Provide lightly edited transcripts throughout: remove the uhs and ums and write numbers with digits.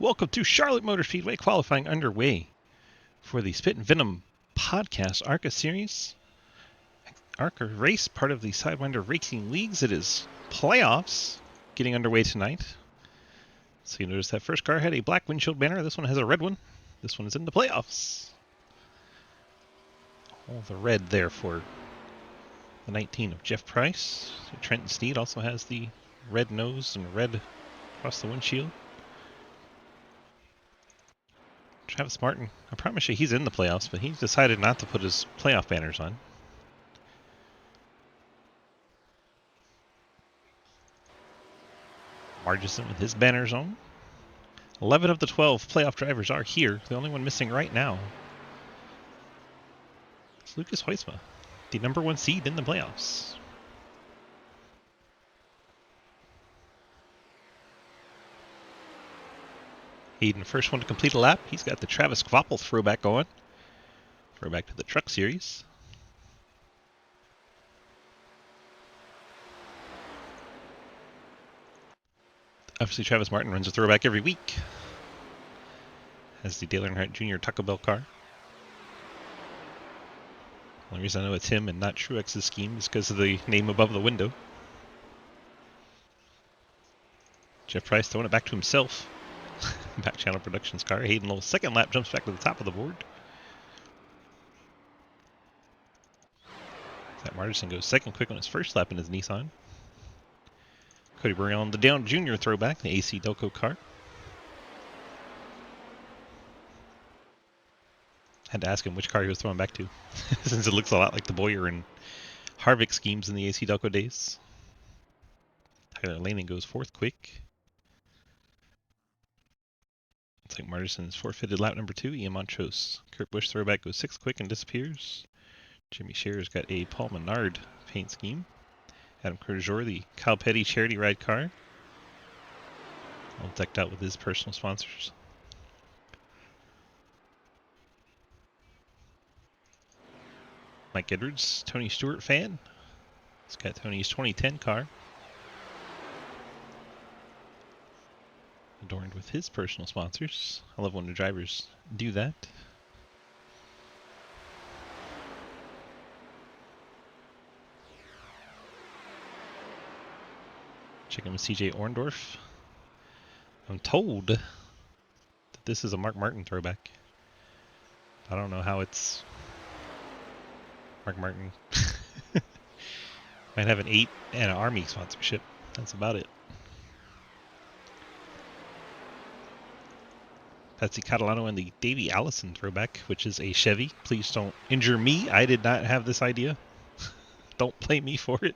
welcome to Charlotte Motor Speedway qualifying underway for the Spittin Venom podcast ARCA series. ARCA race, part of the Sidewinder Racing Leagues. It is playoffs getting underway tonight. So you notice that first car had a black windshield banner. This one has a red one. This one is in the playoffs. All the red there for the 19 of Jeff Price. So Trenton Steed also has the red nose and red across the windshield. Travis Martin, I promise you he's in the playoffs, but he decided not to put his playoff banners on. Margison with his banners on. 11 of the 12 playoff drivers are here. The only one missing right now is Lucas Huisma, the number 1 seed in the playoffs. Hayden, first one to complete a lap. He's got the Travis Kvapil throwback going. Throwback to the Truck Series. Obviously, Travis Martin runs a throwback every week. Has the Dale Earnhardt Jr. Taco Bell car. The only reason I know it's him and not Truex's scheme is because of the name above the window. Jeff Price throwing it back to himself. Back Channel Productions car. Hayden Lowell's second lap jumps back to the top of the board. Zach Martinson goes second quick on his first lap in his Nissan. Cody Burrell on the Down Jr. throwback, the AC Delco car. Had to ask him which car he was throwing back to, since it looks a lot like the Boyer and Harvick schemes in the AC Delco days. Tyler Laney goes fourth quick. Looks like Martinson's forfeited lap number 2. Ian Montrose. Kurt Busch throwback goes sixth quick and disappears. Jimmy Scherer's got a Paul Menard paint scheme. Adam Kurjor, the Kyle Petty charity ride car. All decked out with his personal sponsors. Mike Edwards, Tony Stewart fan. He's got Tony's 2010 car. Adorned with his personal sponsors. I love when the drivers do that. Checking with CJ Orndorff. I'm told that this is a Mark Martin throwback. I don't know how it's Mark Martin. Might have an 8 and an Army sponsorship. That's about it. Patsy Catalano and the Davey Allison throwback, which is a Chevy. Please don't injure me. I did not have this idea. Don't blame me for it.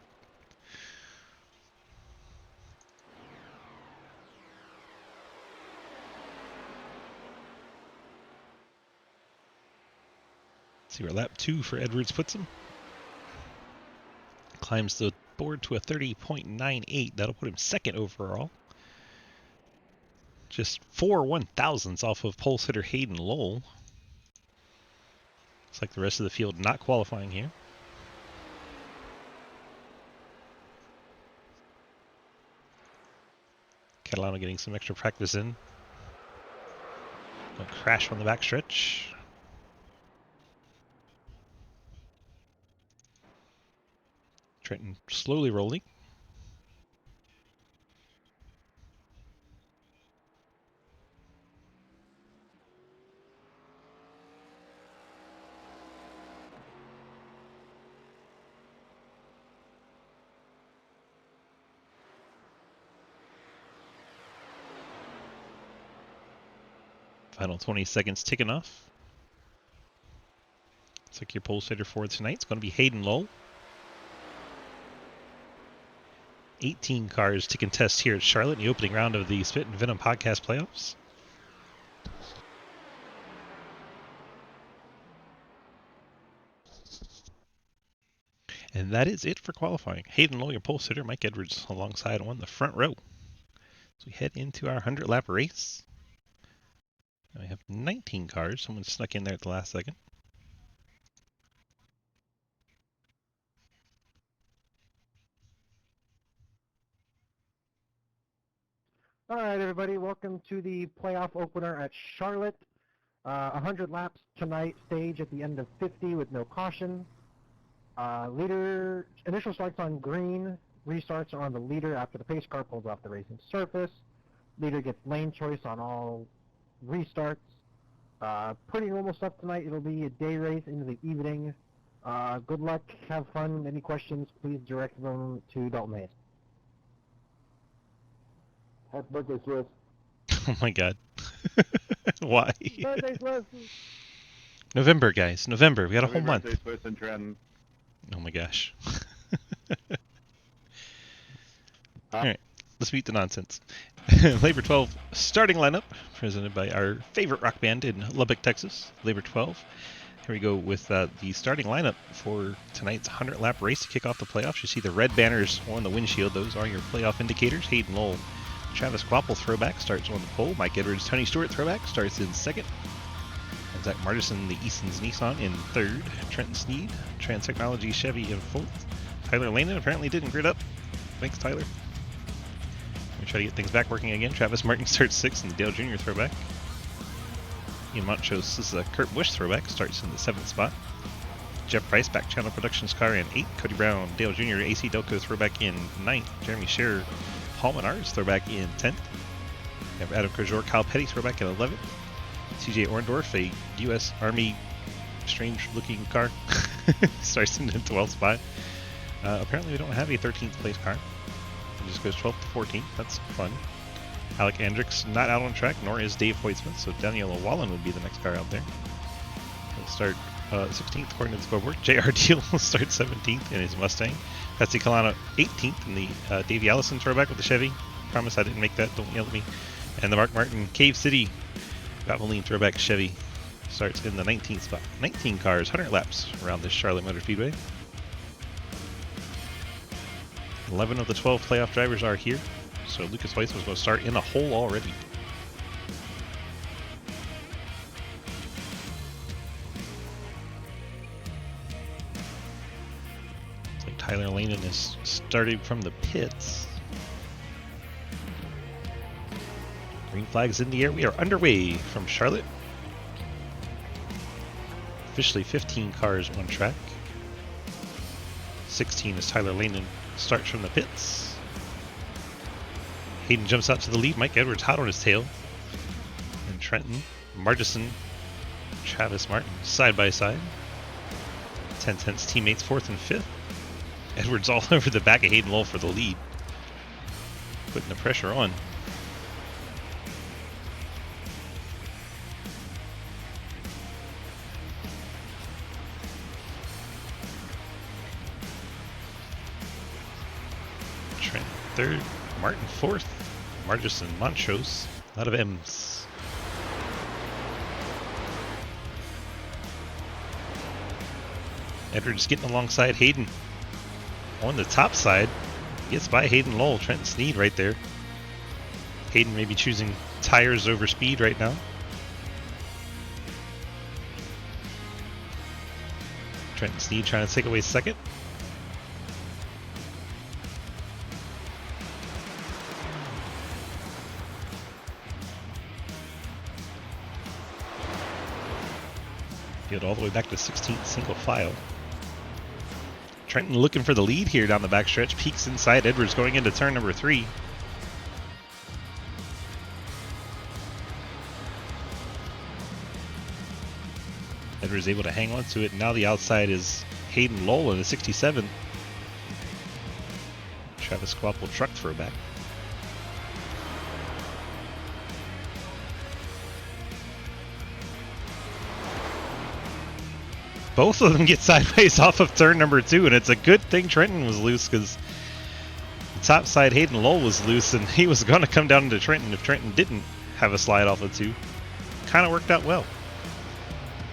Let's see where lap 2 for Edwards puts him. Climbs the board to a 30.98. That'll put him second overall. Just 4 1,000ths off of pole sitter Hayden Lowell. Looks like the rest of the field not qualifying here. Catalano getting some extra practice in. Don't crash on the backstretch. Trenton slowly rolling. Final 20 seconds ticking off. Looks like your pole sitter for tonight is going to be Hayden Lowell. 18 cars to contest here at Charlotte in the opening round of the Spittin Venom podcast playoffs. And that is it for qualifying. Hayden Lowell, your pole sitter, Mike Edwards alongside on the front row. So we head into our 100-lap race. Now we have 19 cars. Someone snuck in there at the last second. All right, everybody, welcome welcome to the playoff opener at Charlotte. 100 laps tonight, stage at the end of 50 with no caution. Leader initial starts on green, restarts are on the leader after the pace car pulls off the racing surface. Leader gets lane choice on all restarts. Pretty normal stuff tonight. It'll be a day race into the evening. Good luck, have fun. Any questions, please direct them to Dalton Hayes. Happy birthday, Swiss. Oh my god. Why? Birthday, Swiss. November, guys. November. We got a whole month. Birthday, Swiss and Trenton. Oh my gosh. Alright, let's beat the nonsense. Labor 12 starting lineup, presented by our favorite rock band in Lubbock, Texas, Labor 12. Here we go with the starting lineup for tonight's 100-lap race to kick off the playoffs. You see the red banners on the windshield. Those are your playoff indicators. Hayden Lowell, Travis Quapple throwback starts on the pole. Mike Edwards, Tony Stewart throwback starts in second. And Zach Martison, the Easton's Nissan, in third. Trenton Sneed, Trans Technology Chevy in fourth. Tyler Lanin apparently didn't grid up. Thanks, Tyler. We try to get things back working again. Travis Martin starts sixth in the Dale Jr. throwback. Ian Monchos, this is a Kurt Busch throwback, starts in the seventh spot. Jeff Price, Back Channel Productions car in eighth. Cody Brown, Dale Jr., AC Delco throwback in ninth. Jeremy Scherer, Paul Menards throwback in 10th. We have Adam Krajor, Kyle Petty throwback in 11th. CJ Orndorff, a U.S. Army strange-looking car, starts in the 12th spot. Apparently we don't have a 13th place car. It just goes 12th to 14th. That's fun. Alec Andricks not out on track, nor is Dave Hoytsmith, so Daniel Wallen would be the next car out there. He'll start 16th according to the scoreboard. J.R. Deal will start 17th in his Mustang. Patsy Kalana 18th in the Davey Allison throwback with the Chevy. Promise I didn't make that, don't yell at me. And the Mark Martin Cave City Valvoline throwback Chevy starts in the 19th spot. 19 cars, 100 laps around this Charlotte Motor Speedway. 11 of the 12 playoff drivers are here, so Lucas Weiss was going to start in the hole already. It's like Tyler Lanin is starting from the pits. Green flags in the air. We are underway from Charlotte. Officially 15 cars on track. 16 is Tyler Lanin. Starts from the pits. Hayden jumps out to the lead. Mike Edwards hot on his tail. And Trenton, Martison, Travis Martin side by side. 10-10's teammates fourth and fifth. Edwards all over the back of Hayden Lowell for the lead. Putting the pressure on. Trent third, Martin fourth, Martison, Monchos, a lot of M's. Edwards getting alongside Hayden. On the top side, gets by Hayden Lowell, Trenton Sneed right there. Hayden may be choosing tires over speed right now. Trenton Sneed trying to take away second. Get all the way back to 16th single file. Trenton looking for the lead here down the backstretch. Peaks inside. Edwards going into turn number 3. Edwards able to hang on to it. Now the outside is Hayden Lowell in the 67. Travis Quapple truck throwback. Both of them get sideways off of turn number 2, and it's a good thing Trenton was loose because the top side Hayden Lowell was loose, and he was going to come down into Trenton if Trenton didn't have a slide off of 2. Kind of worked out well.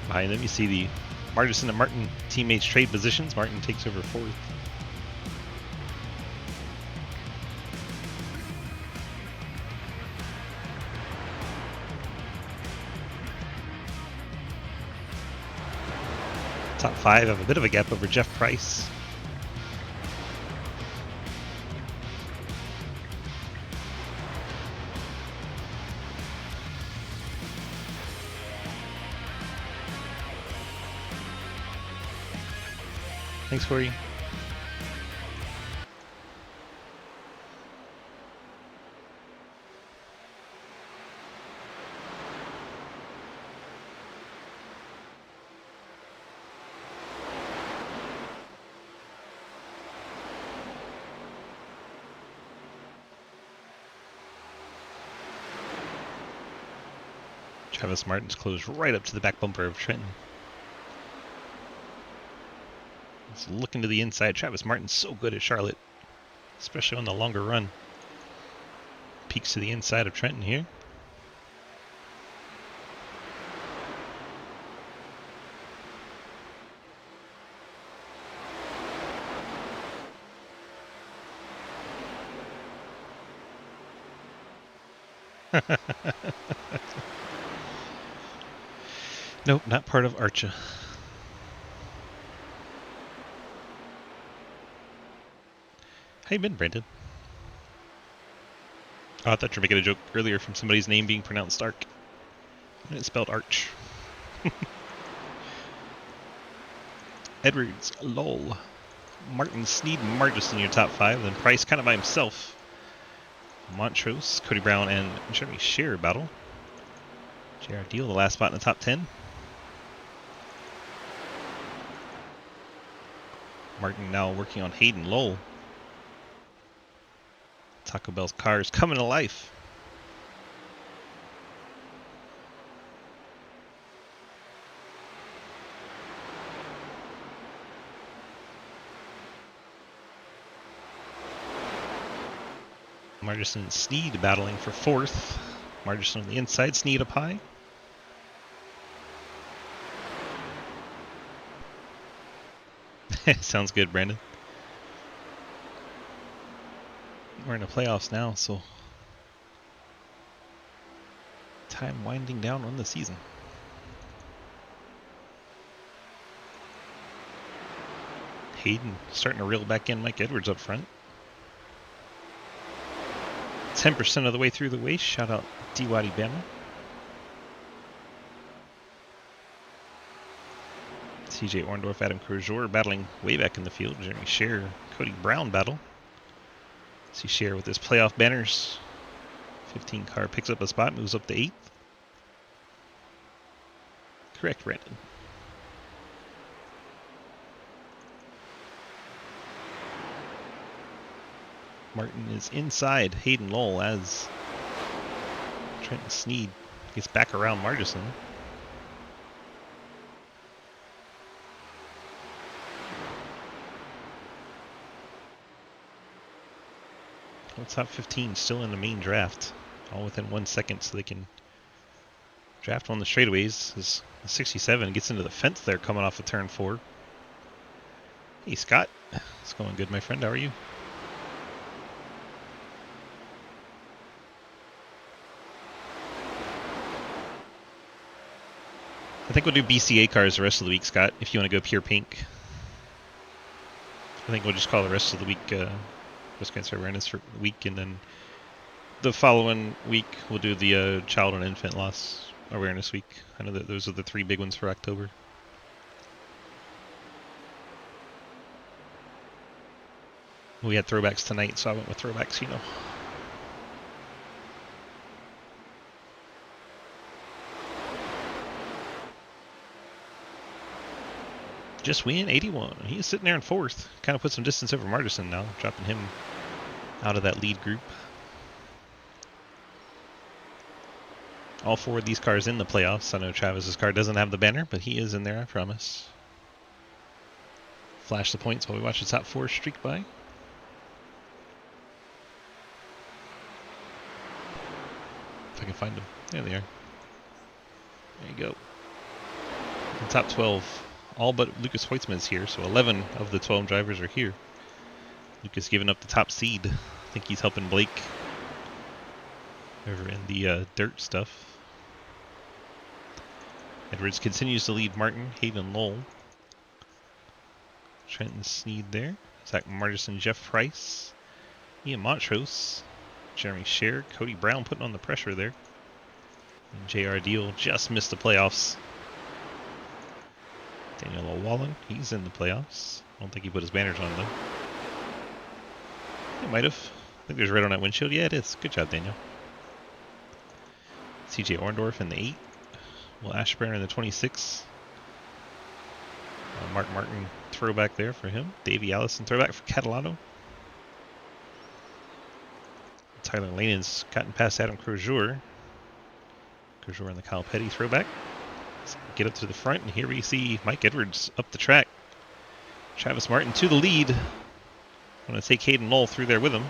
Behind them you see the Martison and Martin teammates trade positions. Martin takes over 4th. Top 5 have a bit of a gap over Jeff Price. Thanks, Corey. Travis Martin's closed right up to the back bumper of Trenton. He's looking to the inside. Travis Martin's so good at Charlotte, especially on the longer run. Peeks to the inside of Trenton here. Nope, not part of ARCA. How you been, Brandon? Oh, I thought you were making a joke earlier from somebody's name being pronounced Ark. And it's spelled Arch. Edwards, lol. Martin, Sneed, and Margus in your top 5. Then Price kind of by himself. Montrose, Cody Brown, and Jeremy Shearer battle. JR Deal, the last spot in the top 10. Martin now working on Hayden Lowell. Taco Bell's cars coming to life. Margus and Sneed battling for 4th. Margus on the inside, Sneed up high. Sounds good, Brandon. We're in the playoffs now, so time winding down on the season. Hayden starting to reel back in Mike Edwards up front. 10% of the way through the race. Shout out D-Waddy Bama. CJ Orndorff, Adam Crozier battling way back in the field. Jeremy Shearer, Cody Brown battle. See Shearer with his playoff banners. 15 car picks up a spot, moves up to 8th. Correct, Brandon. Martin is inside Hayden Lowell as Trenton Sneed gets back around Margison. Top 15 still in the main draft, all within 1 second, so they can draft on the straightaways. As 67 gets into the fence there, coming off of turn 4. Hey Scott, it's going good, my friend. How are you? I think we'll do BCA cars the rest of the week, Scott, if you want to go pure pink. I think we'll just call the rest of the week breast cancer awareness for the week, and then the following week we'll do the child and infant loss awareness week. I know that those are the 3 big ones for October. We had throwbacks tonight, so I went with throwbacks, you know. Just win 81. He's sitting there in 4th. Kind of put some distance over Martison now, dropping him out of that lead group. All 4 of these cars in the playoffs. I know Travis's car doesn't have the banner, but he is in there, I promise. Flash the points while we watch the top 4 streak by. If I can find them. There they are. There you go. The top 12. All but Lucas Hoitzman's here, so 11 of the 12 drivers are here. Lucas giving up the top seed. I think he's helping Blake over in the dirt stuff. Edwards continues to lead Martin, Hayden Lowell. Trenton Sneed there. Zach Martison, Jeff Price. Ian Montrose. Jeremy Shearer, Cody Brown putting on the pressure there. And JR Deal just missed the playoffs. Daniel O'Wallen, he's in the playoffs. I don't think he put his banners on though. He might have. I think there's red on that windshield. Yeah, it is. Good job, Daniel. CJ Orndorff in the 8. Will Ashburn in the 26. Mark Martin throwback there for him. Davey Allison throwback for Catalano. Tyler Lanon's gotten past Adam Crozier. Crozier in the Kyle Petty throwback. Let's get up to the front, and here we see Mike Edwards up the track. Travis Martin to the lead. Want to take Hayden Knoll through there with him.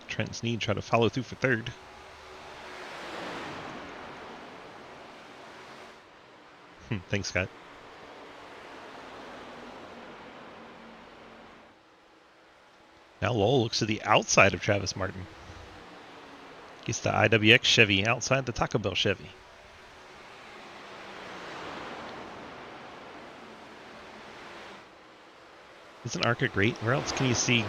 Trent Snead try to follow through for third. Thanks, Scott. Now Lowell looks to the outside of Travis Martin. Gets the IWX Chevy outside the Taco Bell Chevy. Isn't ARCA great? Where else can you see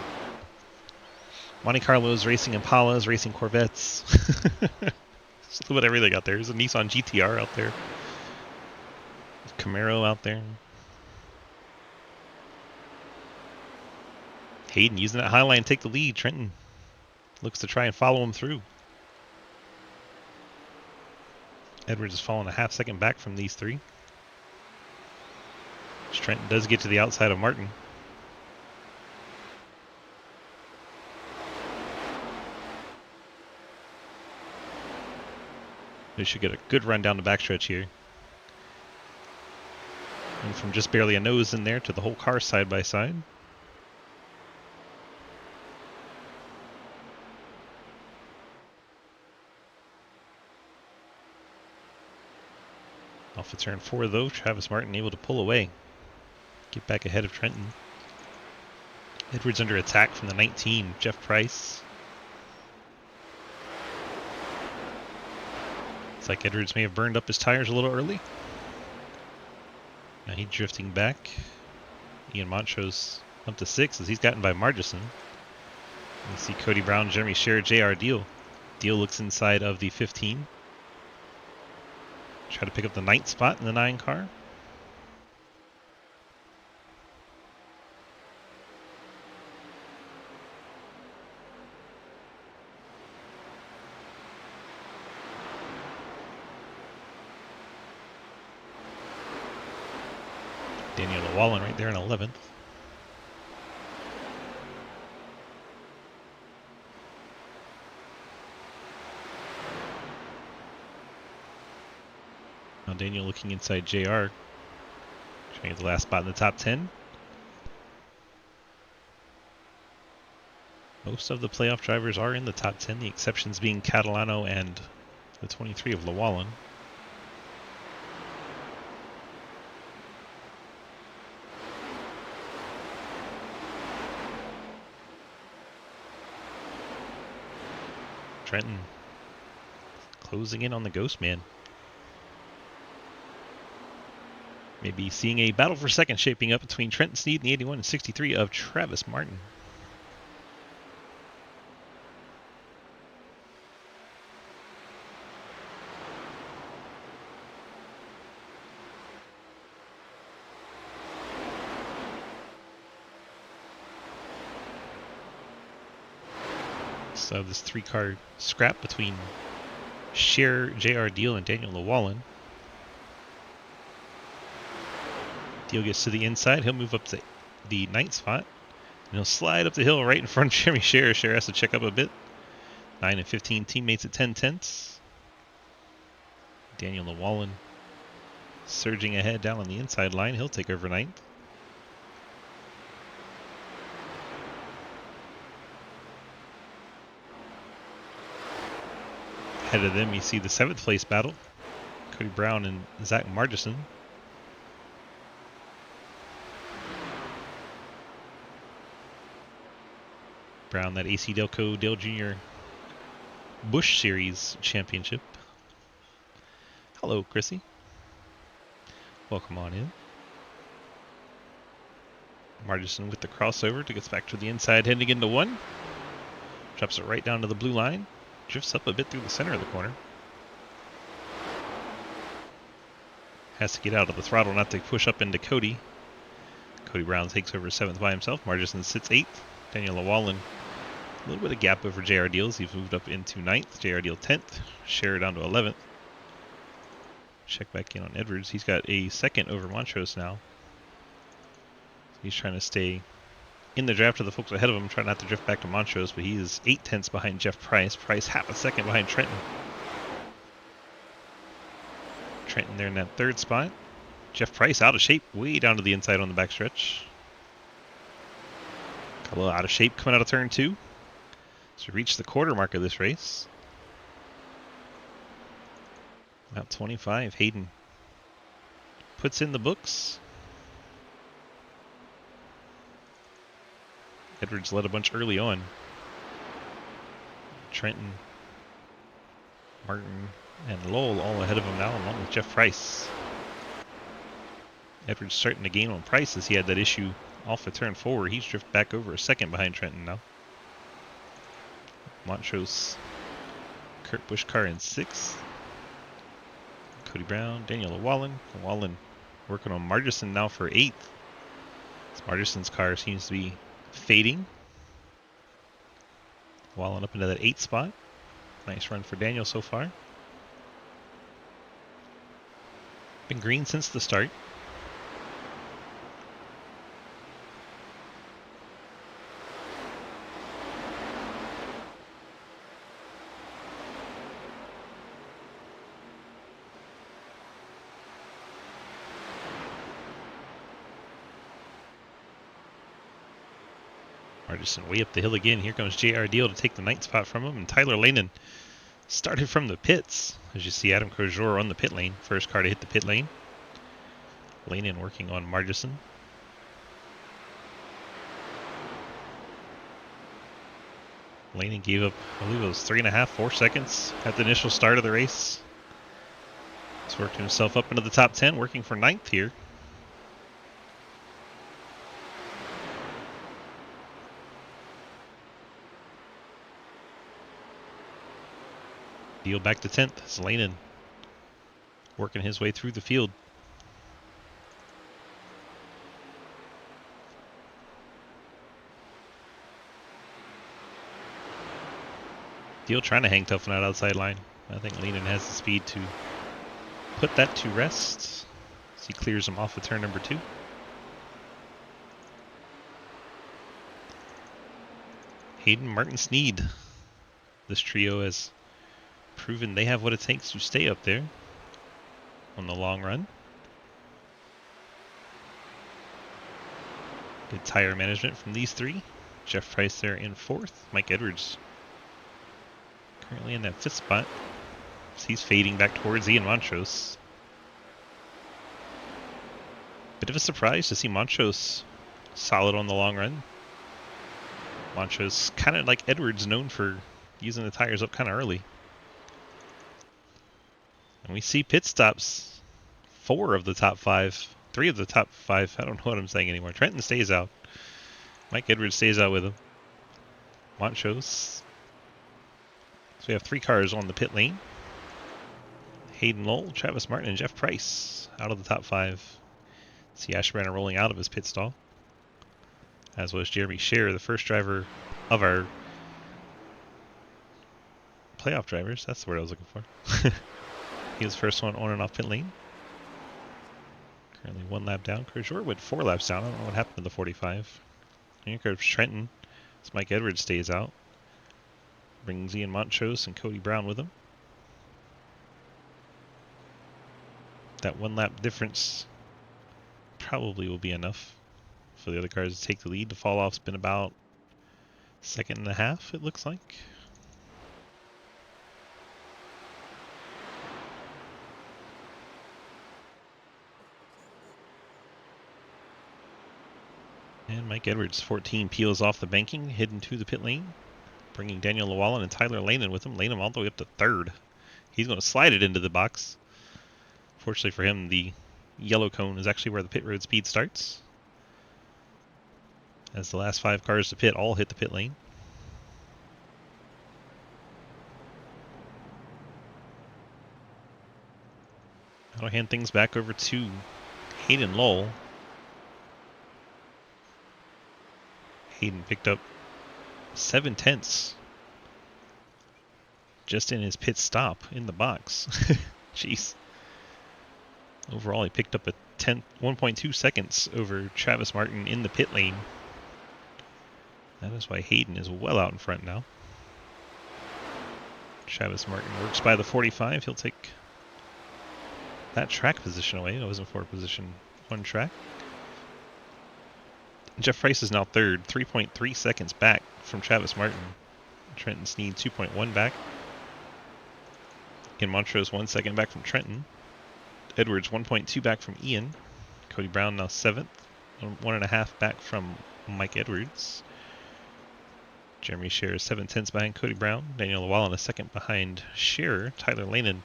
Monte Carlos racing Impalas, racing Corvettes? Just a little bit of everything out there. There's a Nissan GTR out there. Camaro out there. Hayden using that high line to take the lead. Trenton looks to try and follow him through. Edwards is falling a half second back from these three. Trenton does get to the outside of Martin. They should get a good run down the backstretch here. And from just barely a nose in there to the whole car side by side. Off of turn 4 though, Travis Martin able to pull away. Get back ahead of Trenton. Edwards under attack from the 19, Jeff Price. It's like Edwards may have burned up his tires a little early. Now he's drifting back. Ian Montrose up to 6 as he's gotten by Margison. You see Cody Brown, Jeremy Scher, JR Deal. Deal looks inside of the 15. Try to pick up the 9th spot in the 9 car. Daniel O'Wallen right there in 11th. Now Daniel looking inside JR. Trying to get the last spot in the top 10. Most of the playoff drivers are in the top 10, the exceptions being Catalano and the 23 of Llewellyn. Trenton closing in on the Ghost Man. Maybe seeing a battle for second shaping up between Trenton Snead and the 81 and 63 of Travis Martin. So this 3-car scrap between Scher, JR Deal, and Daniel Llewellyn. Deal gets to the inside. He'll move up to the 9th spot. And he'll slide up the hill right in front of Jeremy Scher. Scher has to check up a bit. 9 and 15 teammates at 10 tenths. Daniel Llewellyn surging ahead down on the inside line. He'll take over 9th. Ahead of them, you see the 7th place battle. Cody Brown and Zach Margison. Brown, that AC Delco Dale Jr. Busch Series Championship. Hello, Chrissy. Welcome on in. Margison with the crossover to gets back to the inside, heading into 1. Drops it right down to the blue line. Drifts up a bit through the center of the corner. has to get out of the throttle not to push up into Cody. Cody Brown takes over 7th by himself. Margison sits 8th. Daniel Llewellyn, a little bit of gap over J.R. Deals. He's moved up into 9th. J.R. Deal 10th. Scherer down to 11th. Check back in on Edwards. He's got a 2nd over Montrose now. He's trying to stay in the draft of the folks ahead of him, trying not to drift back to Montrose, but he is 8/10 behind Jeff Price. Price half a second behind Trenton. Trenton there in that 3rd spot. Jeff Price out of shape, way down to the inside on the backstretch. A little out of shape coming out of turn 2. So reach the quarter mark of this race. About 25. Hayden puts in the books. Edwards led a bunch early on. Trenton, Martin, and Lowell all ahead of him now, along with Jeff Price. Edwards starting to gain on Price as he had that issue off the turn 4. He's drifted back over a 2nd behind Trenton now. Montrose, Kurt Buschcar in 6th. Cody Brown, Daniel Llewellyn. Llewellyn working on Margison now for 8th. Margison's car seems to be fading. Llewellyn up into that 8th spot. Nice run for Daniel so far. Been green since the start. Margison way up the hill again. Here comes J.R. Deal to take the 9th spot from him. And Tyler Lanin started from the pits. As you see, Adam Crozier on the pit lane. First car to hit the pit lane. Lanin working on Margison. Lanin gave up, I believe it was 3.5, 4 seconds at the initial start of the race. He's worked himself up into the top 10, working for 9th here. Deal back to 10th. Lanin working his way through the field. Deal trying to hang tough on that outside line. I think Lanin has the speed to put that to rest as he clears him off of turn number 2. Hayden, Martin, Sneed. This trio has proven they have what it takes to stay up there on the long run. Good tire management from these 3. Jeff Price there in 4th. Mike Edwards currently in that 5th spot. He's fading back towards Ian Montrose. Bit of a surprise to see Montrose solid on the long run. Montrose kind of like Edwards, known for using the tires up kind of early. And we see pit stops. 4 of the top 5. 3 of the top 5. I don't know what I'm saying anymore. Trenton stays out. Mike Edwards stays out with him. Montrose. So we have 3 cars on the pit lane. Hayden Lowell, Travis Martin, and Jeff Price out of the top 5. See Ashburner rolling out of his pit stall. As was Jeremy Scherer, the first driver of our playoff drivers. That's the word I was looking for. He was the first one on and off pit lane. Currently 1 lap down. Crozier went 4 laps down. I don't know what happened to the 45. Here comes Trenton. As Mike Edwards stays out. Brings Ian Montrose and Cody Brown with him. That 1 lap difference probably will be enough for the other cars to take the lead. The fall off's been about 1.5 seconds, it looks like. And Mike Edwards, 14, peels off the banking, hidden to the pit lane, bringing Daniel Llewellyn and Tyler Lanin with him. Lanin all the way up to 3rd. He's going to slide it into the box. Fortunately for him, the yellow cone is actually where the pit road speed starts, as the last 5 cars to pit all hit the pit lane. I'll hand things back over to Hayden Lowell. Hayden picked up 7/10 just in his pit stop in the box. Jeez. Overall, he picked up a 1.2 seconds over Travis Martin in the pit lane. That is why Hayden is well out in front now. Travis Martin works by the 45. He'll take that track position away. It wasn't for position 1 track. Jeff Price is now third, 3.3 seconds back from Travis Martin. Trenton Sneed 2.1 back. Ian Montrose 1 second back from Trenton. Edwards 1.2 back from Ian. Cody Brown now 7th, 1.5 back from Mike Edwards. Jeremy Scherer 7/10 behind Cody Brown. Daniel Llewellyn a second behind Scherer. Tyler Lanin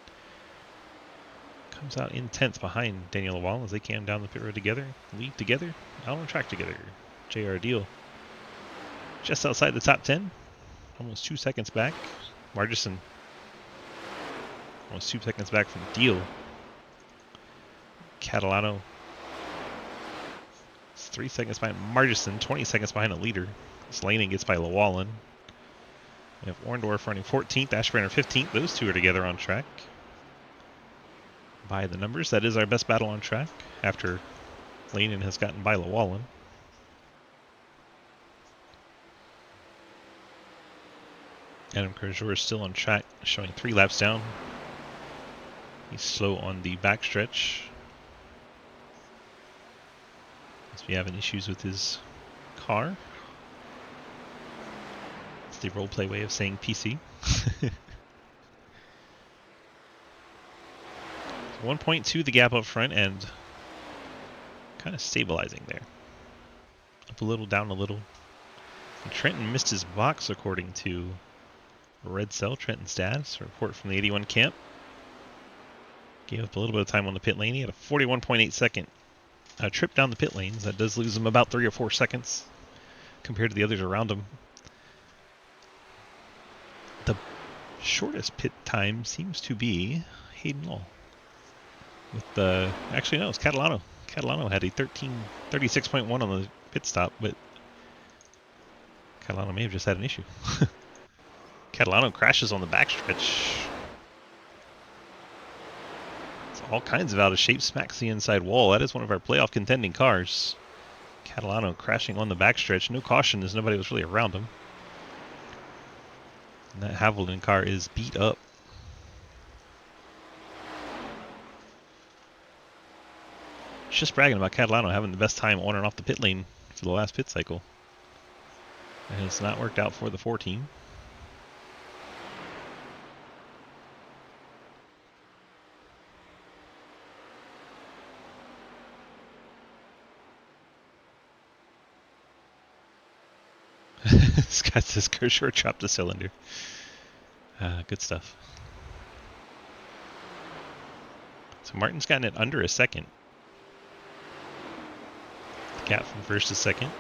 comes out in 10th behind Daniel Llewellyn as they came down the pit road together, lead together, out on the track together. JR Deal just outside the top 10, almost 2 seconds back. Margison almost 2 seconds back from Deal. Catalano is 3 seconds behind Margison, 20 seconds behind the leader. Laning gets by Llewellyn. We have Orndorff running 14th, Ashbrander 15th. Those two are together on track. By the numbers, that is our best battle on track after Laning has gotten by Llewellyn. Adam Kerjor is still on track, showing 3 laps down. He's slow on the backstretch. Must be having issues with his car. It's the roleplay way of saying PC. 1.2 the gap up front and kind of stabilizing there. Up a little, down a little. And Trenton missed his box according to Red Cell, Trenton's dad. It's a report from the 81 camp. Gave up a little bit of time on the pit lane. He had a 41.8 second trip down the pit lanes. That does lose him about 3 or 4 seconds compared to the others around him. The shortest pit time seems to be Hayden Lowell. With the actually no, it's Catalano. Catalano had a 36.1 on the pit stop, but Catalano may have just had an issue. Catalano crashes on the backstretch. It's all kinds of out of shape, smacks the inside wall. That is one of our playoff contending cars. Catalano crashing on the backstretch. No caution as nobody was really around him. And that Havilland car is beat up. Just bragging about Catalano having the best time on and off the pit lane for the last pit cycle. And it's not worked out for the 4 team. Scott says Kershaw chopped a cylinder. Good stuff. So Martin's gotten it under a second. The gap from first to second.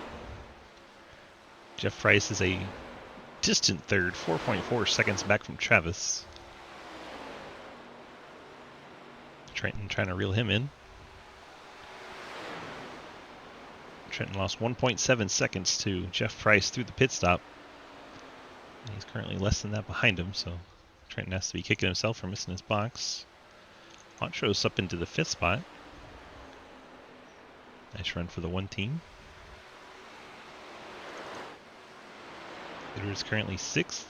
Jeff Price is a distant third, 4.4 seconds back from Travis. Trenton trying to reel him in. Trenton lost 1.7 seconds to Jeff Price through the pit stop. He's currently less than that behind him, so Trenton has to be kicking himself for missing his box. Montrose up into the 5th spot. Nice run for the 1 team. Edwards currently 6th.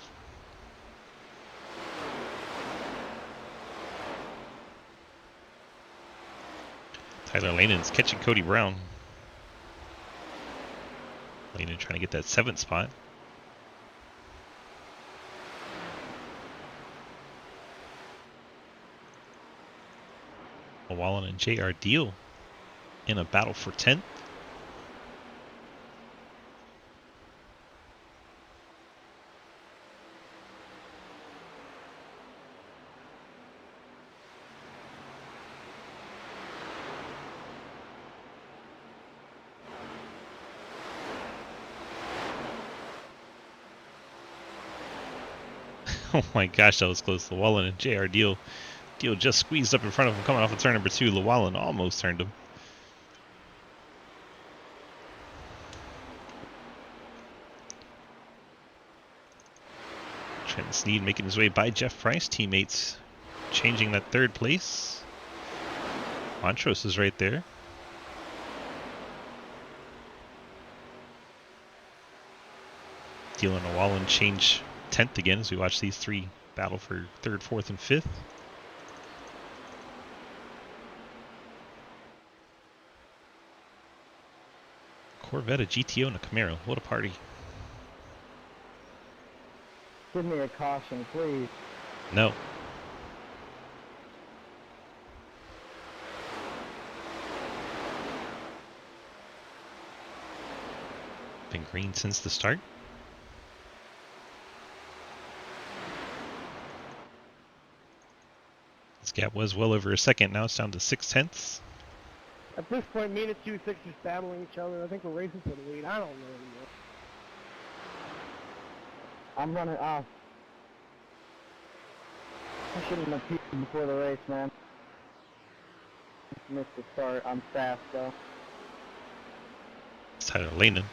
Tyler Lanon's catching Cody Brown. Lanon trying to get that 7th spot. Llewellyn and JR Deal in a battle for 10th. Oh my gosh, that was close. Llewellyn and JR Deal Deal just squeezed up in front of him coming off of turn number 2. Llewellyn almost turned him. Trenton Sneed making his way by Jeff Price. Teammates changing that third place. Montrose is right there. Deal and Llewellyn change 10th again as we watch these three battle for 3rd, 4th, and 5th. Corvette, a GTO, and a Camaro. What a party. Give me a caution, please. No. Been green since the start. This gap was well over a second. Now it's down to 6/10. At this point, me and the 2-6 just battling each other. I think we're racing for the lead. I don't know anymore. I'm running off. I shouldn't have peeked before the race, man. Missed the start. I'm fast, though. It's Tyler Lehman.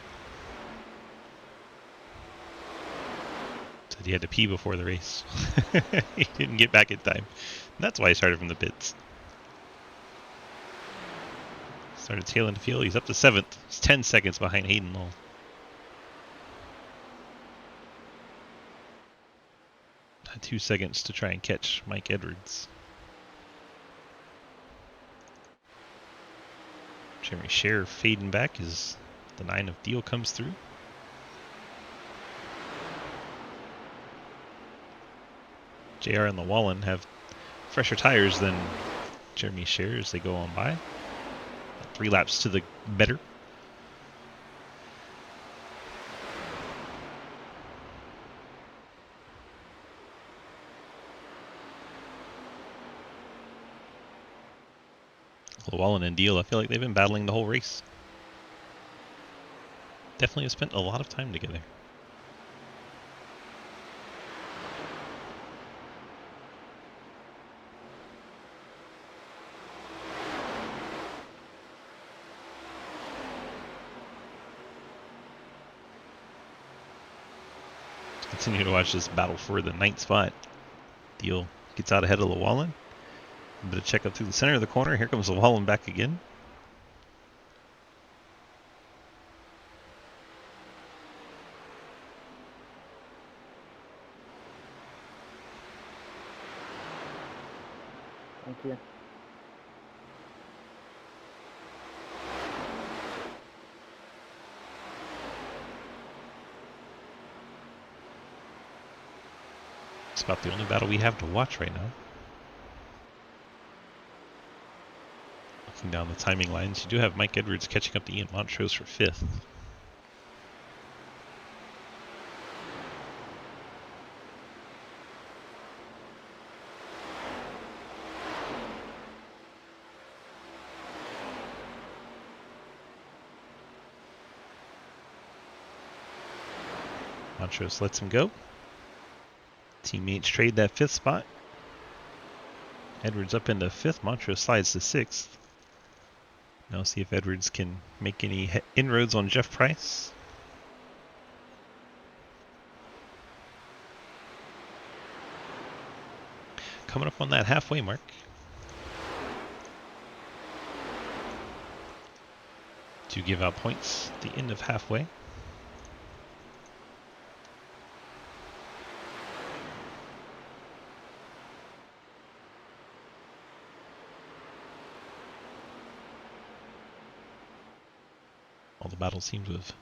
Said he had to pee before the race. He didn't get back in time. And that's why he started from the pits. Started tailing the field. He's up to 7th. He's 10 seconds behind Hayden Lull. Had 2 seconds to try and catch Mike Edwards. Jeremy Scher fading back as the 9 of Deal comes through. JR and Llewellyn have fresher tires than Jeremy Scher as they go on by. 3 laps to the better. Llewellyn and Deal, I feel like they've been battling the whole race. Definitely have spent a lot of time together. Continue to watch this battle for the 9th spot. Deal gets out ahead of Llewellyn. A bit of check up through the center of the corner. Here comes Llewellyn back again. Thank you. It's about the only battle we have to watch right now. Looking down the timing lines, you do have Mike Edwards catching up to Ian Montrose for 5th. Montrose lets him go. Teammates trade that 5th spot. Edwards up into 5th. Montrose slides to 6th. Now see if Edwards can make any inroads on Jeff Price. Coming up on that halfway mark. To give out points at the end of halfway. All the battles seem to have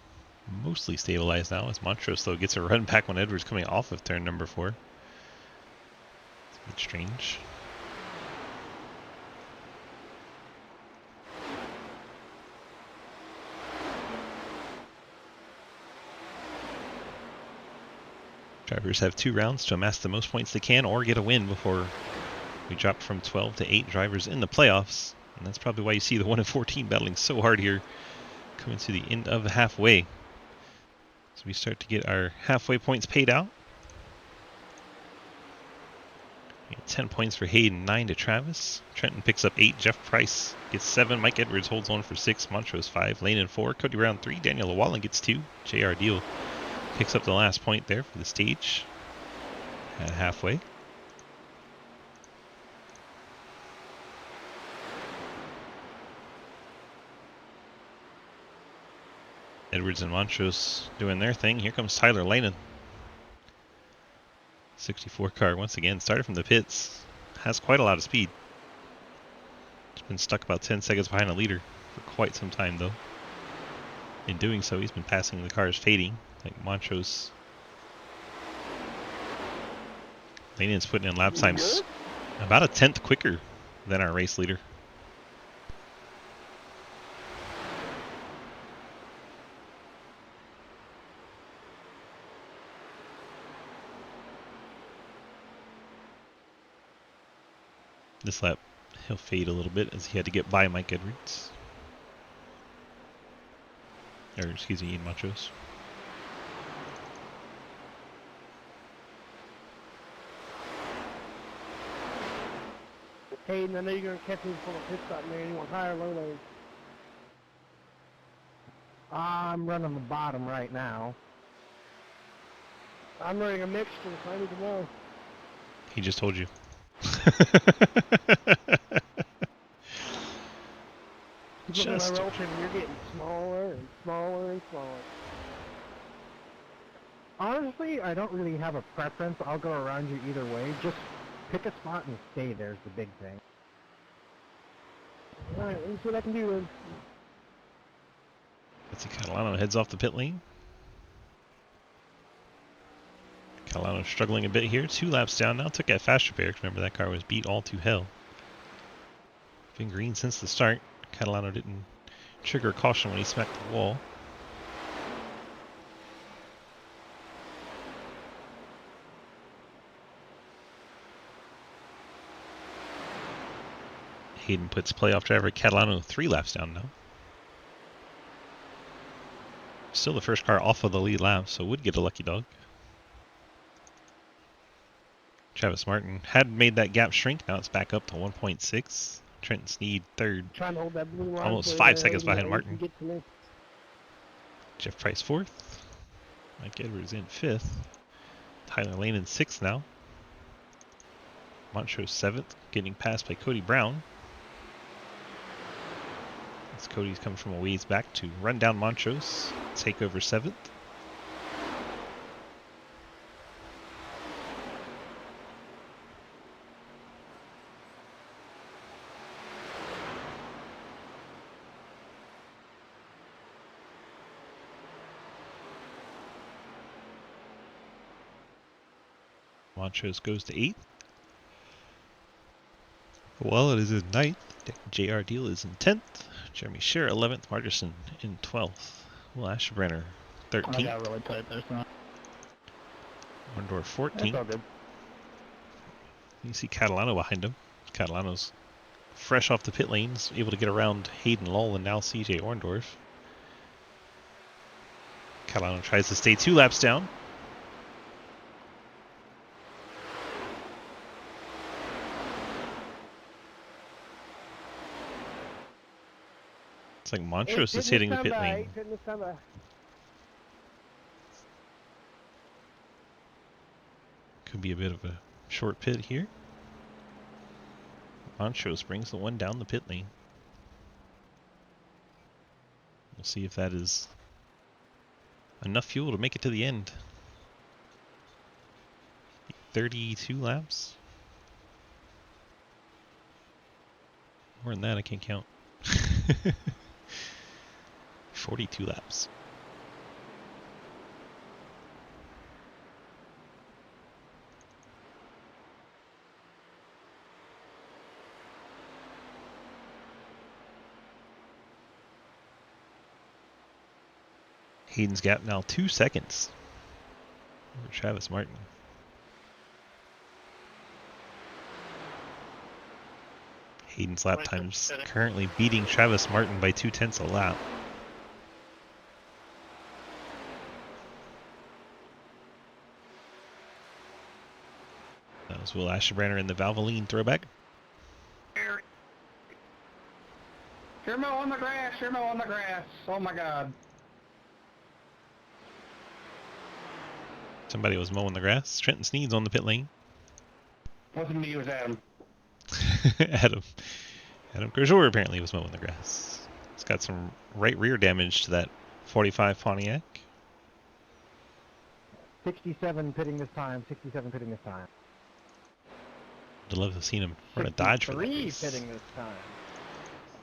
mostly stabilized now as Montrose, though, gets a run back when Edwards coming off of turn number 4. It's a bit strange. Drivers have 2 rounds to amass the most points they can or get a win before we drop from 12 to 8 drivers in the playoffs. And that's probably why you see the 1 in 14 battling so hard here. Coming to the end of the halfway. So we start to get our halfway points paid out. 10 points for Hayden, 9 to Travis. Trenton picks up 8. Jeff Price gets 7. Mike Edwards holds on for 6. Montrose 5. Lane 4. Cody Brown 3. Daniel Llewellyn gets 2. JR Deal picks up the last point there for the stage at halfway. Edwards and Montrose doing their thing. Here comes Tyler Lanen. 64 car once again started from the pits. Has quite a lot of speed. He's been stuck about 10 seconds behind the leader for quite some time though. In doing so, he's been passing the cars fading, like Montrose. Lanen's putting in lap times about a 10th quicker than our race leader. This lap, he'll fade a little bit as he had to get by Mike Edwards. Or, excuse me, Ian Montrose. Hayden, I know you're going to catch me before the pit stop, man. You want high or low lane? I'm running the bottom right now. I'm running a mixture, so I need to know. He just told you. Keep looking at my roll pin, and you're getting smaller and smaller and smaller. Honestly, I don't really have a preference. I'll go around you either way. Just pick a spot and stay there's the big thing. Alright, let me see what I can do then. Let's see, Catalano heads off the pit lane. Catalano struggling a bit here. 2 laps down now. Took that fast repair. Remember that car was beat all to hell. Been green since the start. Catalano didn't trigger caution when he smacked the wall. Hayden puts playoff driver Catalano 3 laps down now. Still the first car off of the lead lap, so would get a lucky dog. Travis Martin had made that gap shrink. Now it's back up to 1.6. Trenton Sneed third. Trying to hold that blue line. Almost 5 seconds behind Martin. Get to me. Jeff Price 4th. Mike Edwards in 5th. Tyler Lane in 6th now. Montrose 7th. Getting passed by Cody Brown. As Cody's coming from a ways back to run down Montrose. Take over 7th. Montrose goes to 8th. Well, it is in 9th. JR Deal is in 10th. Jeremy Scherer 11th. Margerson in 12th. Will Ashbrenner 13th. I got really tight there, so. Orndorff That's all 14th. good. You see Catalano behind him. Catalano's fresh off the pit lanes, able to get around Hayden Lull and now CJ Orndorff. Catalano tries to stay 2 laps down. It's like Montrose is hitting the pit lane. Could be a bit of a short pit here. Montrose brings the one down the pit lane. We'll see if that is enough fuel to make it to the end. 32 laps? More than that, I can't count. 42 laps. Hayden's gap now 2 seconds over Travis Martin. Hayden's lap times currently beating Travis Martin by 0.2 a lap. As Will Ashenbrenner in the Valvoline throwback. Shermo on the grass, Shermo on the grass. Oh my god. Somebody was mowing the grass. Trenton Sneed's on the pit lane. Wasn't me, it was Adam. Adam Grosjean apparently was mowing the grass. It's got some right rear damage to that 45 Pontiac. 67 pitting this time. 67 pitting this time. I'd love to have seen him run a Dodge for that 3 race. pitting this time.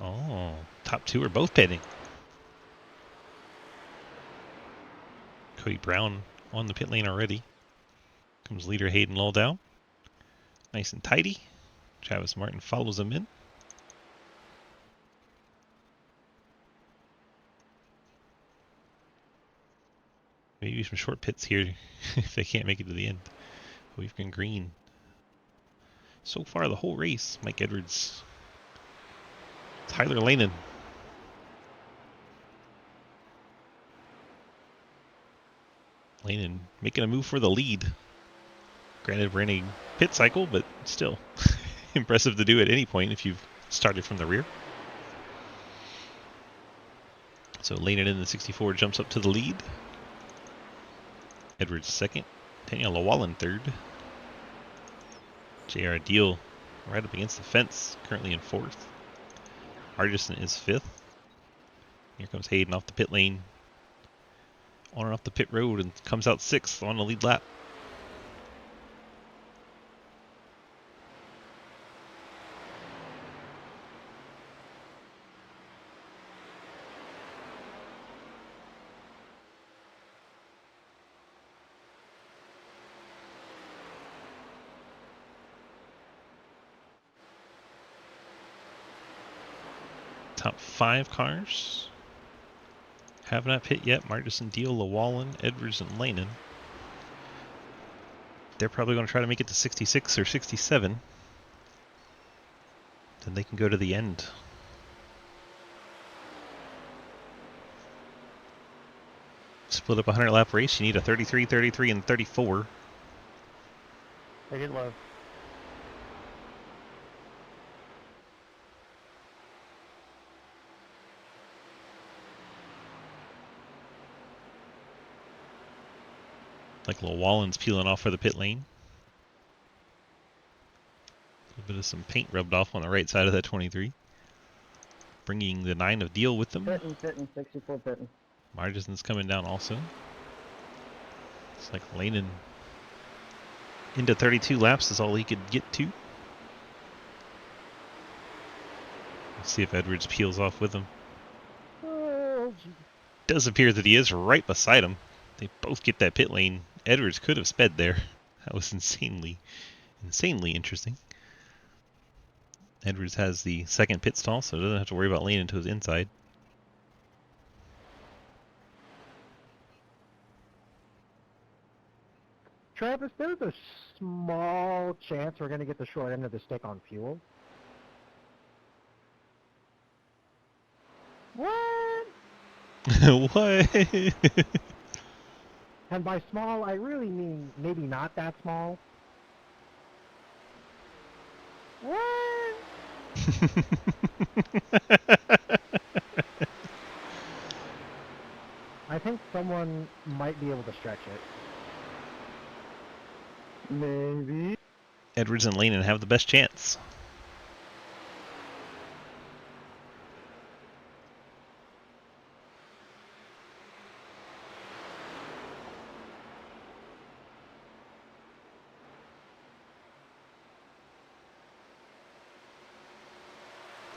Oh, top 2 are both pitting. Cody Brown on the pit lane already. Comes leader Hayden Luldow. Nice and tidy. Travis Martin follows him in. Maybe some short pits here if they can't make it to the end. We've been green. So far the whole race, Mike Edwards, Tyler Lanen. Lanen making a move for the lead. Granted, we're in a pit cycle, but still impressive to do at any point if you've started from the rear. So Lanen in the 64 jumps up to the lead. Edwards second. Daniel Llewellyn third. J.R. Deal right up against the fence, currently in fourth. Artisan is fifth. Here comes Hayden off the pit lane. On and off the pit road and comes out sixth on the lead lap. Top 5 cars have not pit yet. Martison, Deal, Llewellyn, Edwards, and Lanen. They're probably going to try to make it to 66 or 67. Then they can go to the end. Split up a 100 lap race. You need a 33, 33, and 34. They get low. Like Llewellyn's peeling off for the pit lane. A little bit of some paint rubbed off on the right side of that 23. Bringing the 9 of Deal with them. Pitting, 64 pitting. Margison's coming down also. It's like Lanen into 32 laps is all he could get to. Let's see if Edwards peels off with him. Oh, Does appear that he is right beside him. They both get that pit lane. Edwards could have sped there. That was insanely interesting. Edwards has the second pit stall, so doesn't have to worry about Lanen to his inside. Travis, there's a small chance we're going to get the short end of the stick on fuel. What? What? And by small, I really mean maybe not that small. What? I think someone might be able to stretch it. Maybe. Edwards and Lanen have the best chance.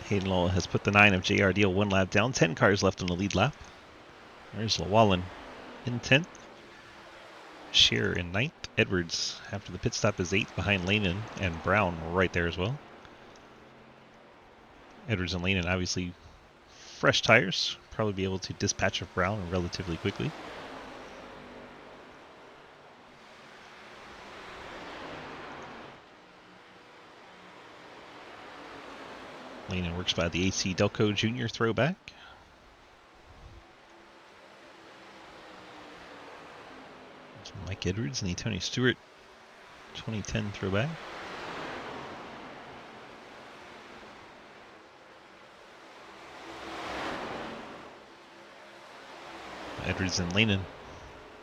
Hayden Lowell has put the 9 of JR Deal 1 lap down. 10 cars left on the lead lap. There's Llewellyn in 10th. Shearer in 9th. Edwards, after the pit stop, is 8th behind Lanen and Brown right there as well. Edwards and Lanen obviously fresh tires. Probably be able to dispatch of Brown relatively quickly. Lanen works by the AC Delco Jr. throwback. There's Mike Edwards and the Tony Stewart 2010 throwback. Edwards and Lanen.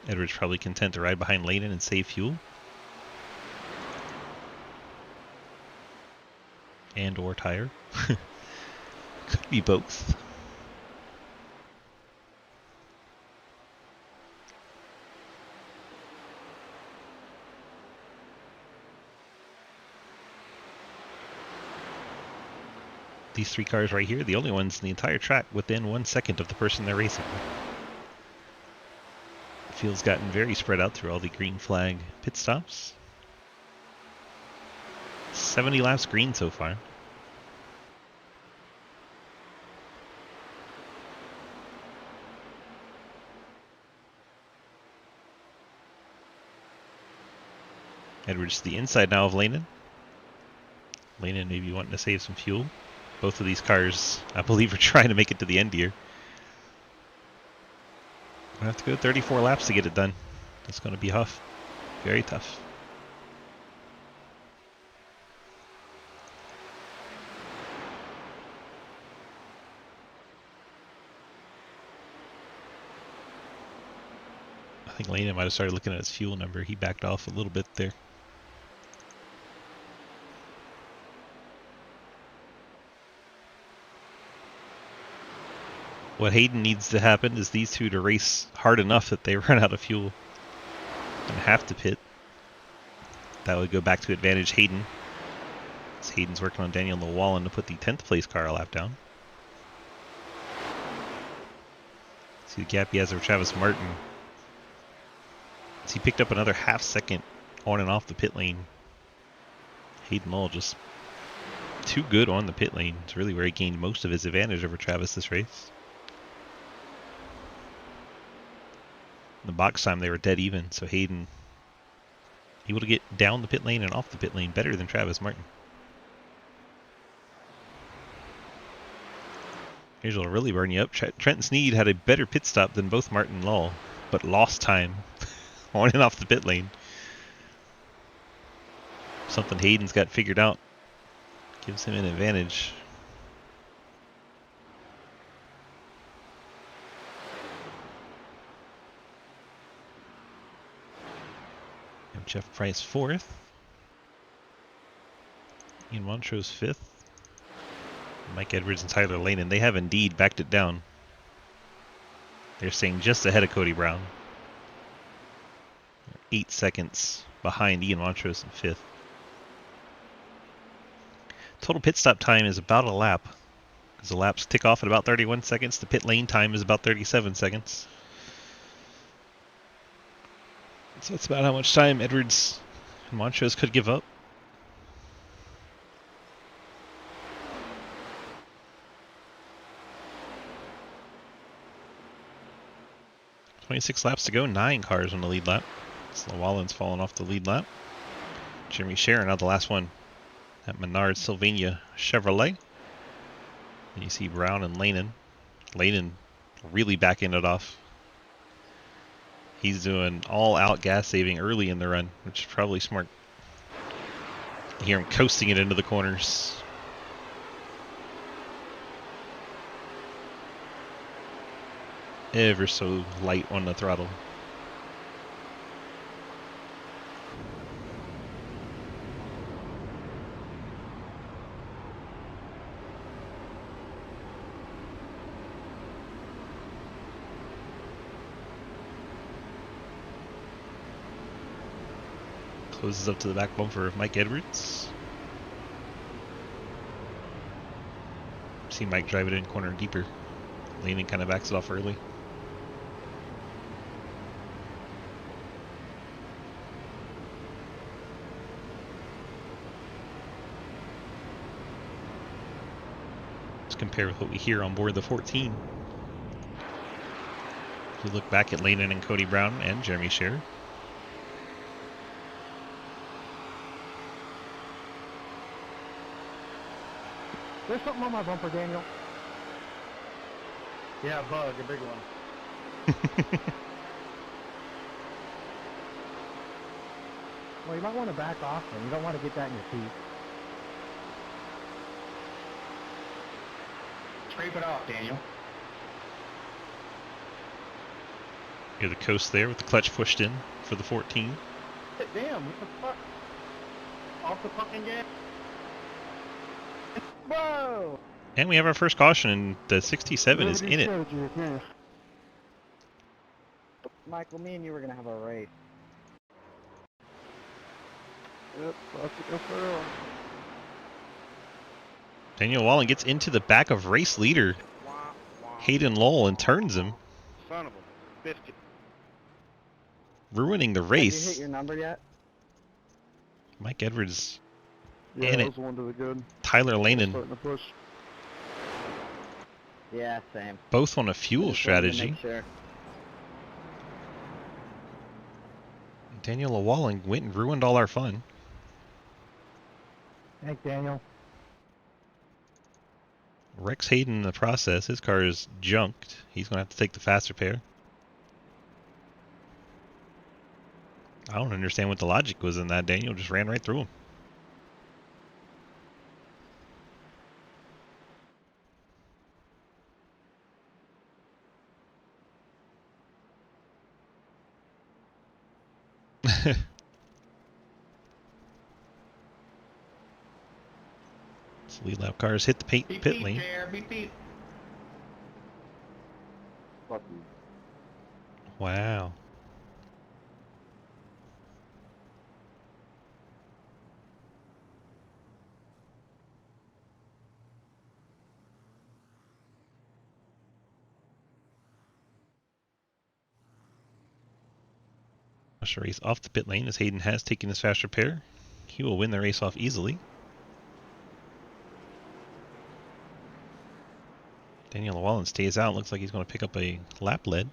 Edwards probably content to ride behind Lanen and save fuel. And or tire. Could be both. These three cars right here, the only ones in the entire track within 1 second of the person they're racing. The field's gotten very spread out through all the green flag pit stops. 70 laps green so far. Edwards to the inside now of Lanen. Lanen maybe wanting to save some fuel. Both of these cars, I believe, are trying to make it to the end here. We'll have to go 34 laps to get it done. It's going to be tough. Very tough. I think Lanen might have started looking at his fuel number. He backed off a little bit there. What Hayden needs to happen is these two to race hard enough that they run out of fuel and have to pit. That would go back to advantage Hayden. As Hayden's working on Daniel Llewellyn to put the 10th place car a lap down. See the gap he has over Travis Martin. As he picked up another half second on and off the pit lane. Hayden Lull just too good on the pit lane. It's really where he gained most of his advantage over Travis this race. In the box time, they were dead even, so Hayden able to get down the pit lane and off the pit lane better than Travis Martin. Here's what'll really burn you up. Trenton Sneed had a better pit stop than both Martin and Lull, but lost time on and off the pit lane. Something Hayden's got figured out. Gives him an advantage. Jeff Price 4th. Ian Montrose 5th. Mike Edwards and Tyler Lanen, they have indeed backed it down. They're staying just ahead of Cody Brown. 8 seconds behind Ian Montrose in 5th. Total pit stop time is about a lap. Because the laps tick off at about 31 seconds. The pit lane time is about 37 seconds. So that's about how much time Edwards and Montrose could give up. .26 laps to go, 9 cars on the lead lap. So Llewellyn's fallen off the lead lap. Jeremy Sharon out the last one at Menard Sylvania Chevrolet. And you see Brown and Lanen. Lanen really backing it off. He's doing all-out gas saving early in the run, which is probably smart. You hear him coasting it into the corners. Ever so light on the throttle. Closes up to the back bumper of Mike Edwards. See Mike drive it in corner deeper. Lanen kind of backs it off early. Let's compare with what we hear on board the 14. If you look back at Lanen and Cody Brown and Jeremy Scherer. There's something on my bumper, Daniel. Yeah, a bug, a big one. Well, you might want to back off and you don't want to get that in your teeth. Scrape it off, Daniel. Near the coast there with the clutch pushed in for the 14. Damn, what the fuck? Off the fucking game. Whoa! And we have our first caution, and the 67 is in it. Michael, me and you were gonna have a race. Yep, let's go for it. Daniel Wallen gets into the back of race leader Hayden Lowell and turns him, Son of a biscuit. ruining the Have you hit race. your number yet? Mike Edwards Yeah, in that it. was one to the good. Tyler Lanen Starting to push. Yeah, same. both on a fuel Just wanted to strategy. make sure. Daniel Wallen went and ruined all our fun. Thanks, Daniel. Rex Hayden in the process. His car is junked. He's going to have to take the faster pair. I don't understand what the logic was in that. Daniel just ran right through him. Lead lap cars hit the Beep, pit beep, lane. JR, beep, beep. Fuck you. Wow. Rush race off the pit lane as Hayden has taken his faster pair. He will win the race off easily. Daniel Llewellyn stays out. Looks like he's going to pick up a lap lead.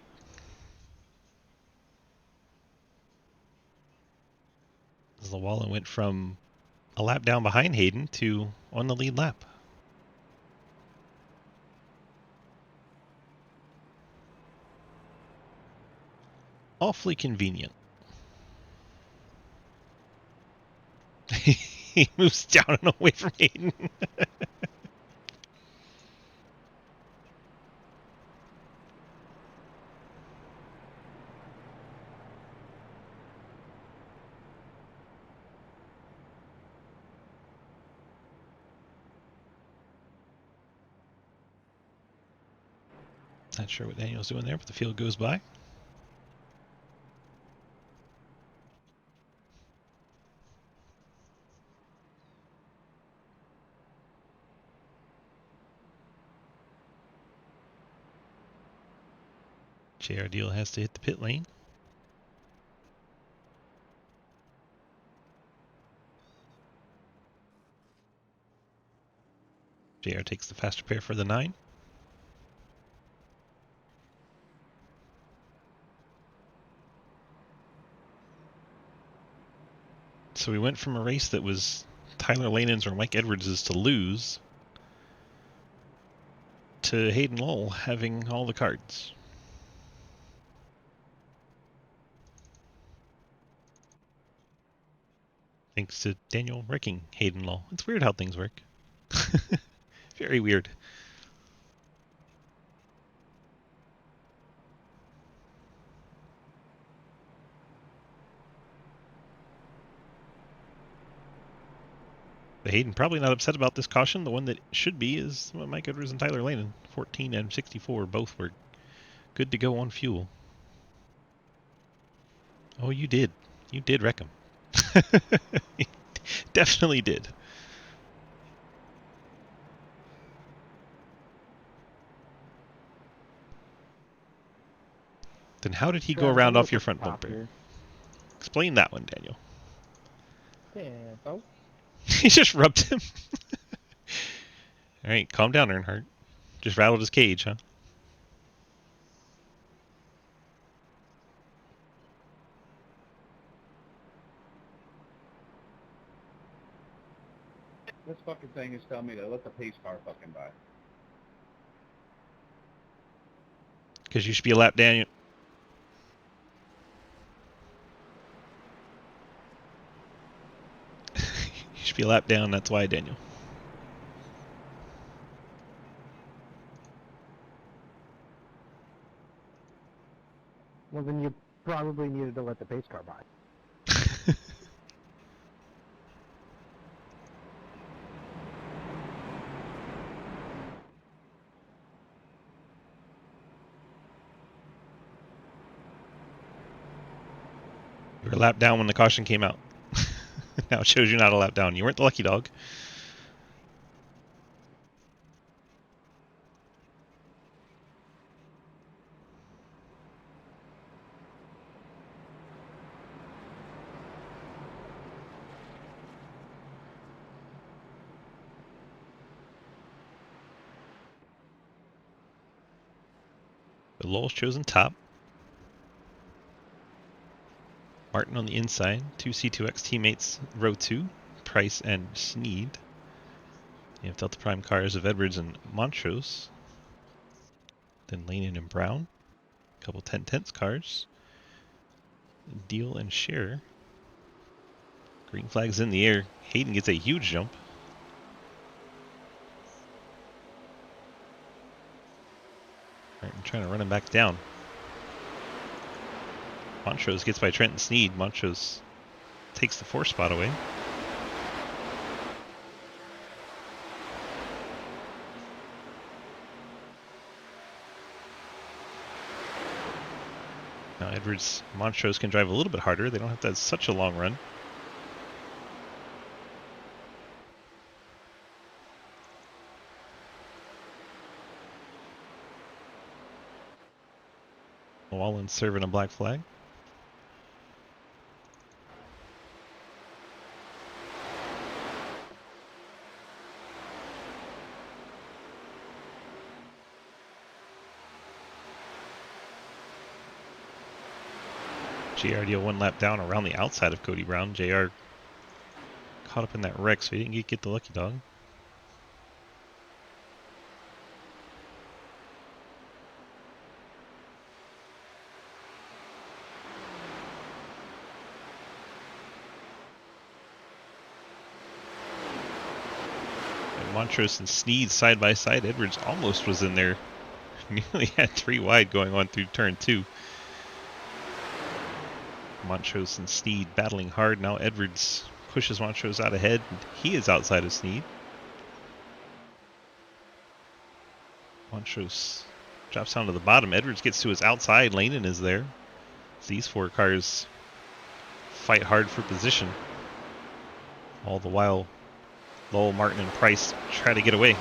As Llewellyn went from a lap down behind Hayden to on the lead lap. Awfully convenient. He moves down and away from Hayden. Not sure what Daniel's doing there, but the field goes by. JR Deal has to hit the pit lane. JR takes the faster pair for the 9. So we went from a race that was Tyler Lanen's or Mike Edwards' to lose to Hayden Lowell having all the cards. Thanks to Daniel wrecking Hayden Lowell. It's weird how things work. Very weird. But Hayden probably not upset about this caution. The one that should be is Mike Edwards and Tyler Lanen. 14 and 64 both were good to go on fuel. Oh, you did. You did wreck him. Definitely did. Then how did he go around off your front bumper? Here. Explain that one, Daniel. Yeah, oh. He just rubbed him. All right, calm down, Earnhardt. Just rattled his cage, huh? This fucking thing is telling me to let the pace car fucking by. Because you should be a lap down. You should be a lap down. That's why, Daniel. Well, then you probably needed to let the pace car by. You were a lap down when the caution came out. Now it shows you not a lap down. You weren't the lucky dog. But Lowell's chosen top. Martin on the inside. Two C2X teammates, row 2. Price and Sneed. You have Delta Prime cars of Edwards and Montrose. Then Lanin and Brown. A couple 10-10s cars. Deal and Share. Green flag's in the air. Hayden gets a huge jump. Martin trying to run him back down. Montrose gets by Trent and Sneed. Montrose takes the 4 spot away. Now Edwards, Montrose can drive a little bit harder. They don't have to have such a long run. Wallen serving a black flag. JR deal 1 lap down around the outside of Cody Brown. JR caught up in that wreck, so he didn't get the lucky dog. And Montrose and Sneed side by side. Edwards almost was in there. Nearly had 3 wide going on through turn 2. Montrose and Sneed battling hard. Now Edwards pushes Montrose out ahead. He is outside of Sneed. Montrose drops down to the bottom. Edwards gets to his outside. Lanin is there. These 4 cars fight hard for position. All the while, Lowell, Martin, and Price try to get away.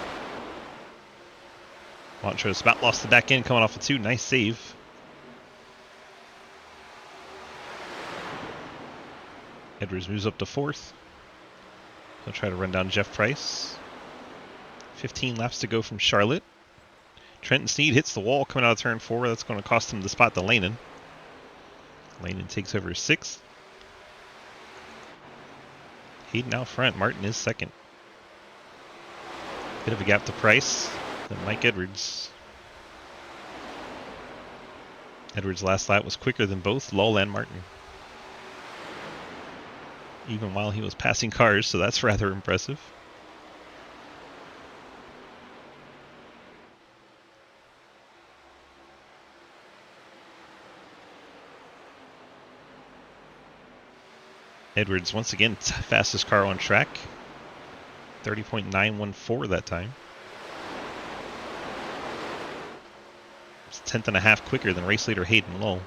Montrose about lost the back end coming off of 2. Nice save. Edwards moves up to 4th. He'll try to run down Jeff Price. 15 laps to go from Charlotte. Trenton Sneed hits the wall coming out of turn 4. That's going to cost him the spot to Lanin. Lanin takes over 6th. Hayden out front. Martin is 2nd. Bit of a gap to Price. Then Mike Edwards. Edwards' last lap was quicker than both Lowell and Martin, even while he was passing cars, so that's rather impressive. Edwards once again fastest car on track. 30.914 that time. It's 10th and a half quicker than race leader Hayden Lowell.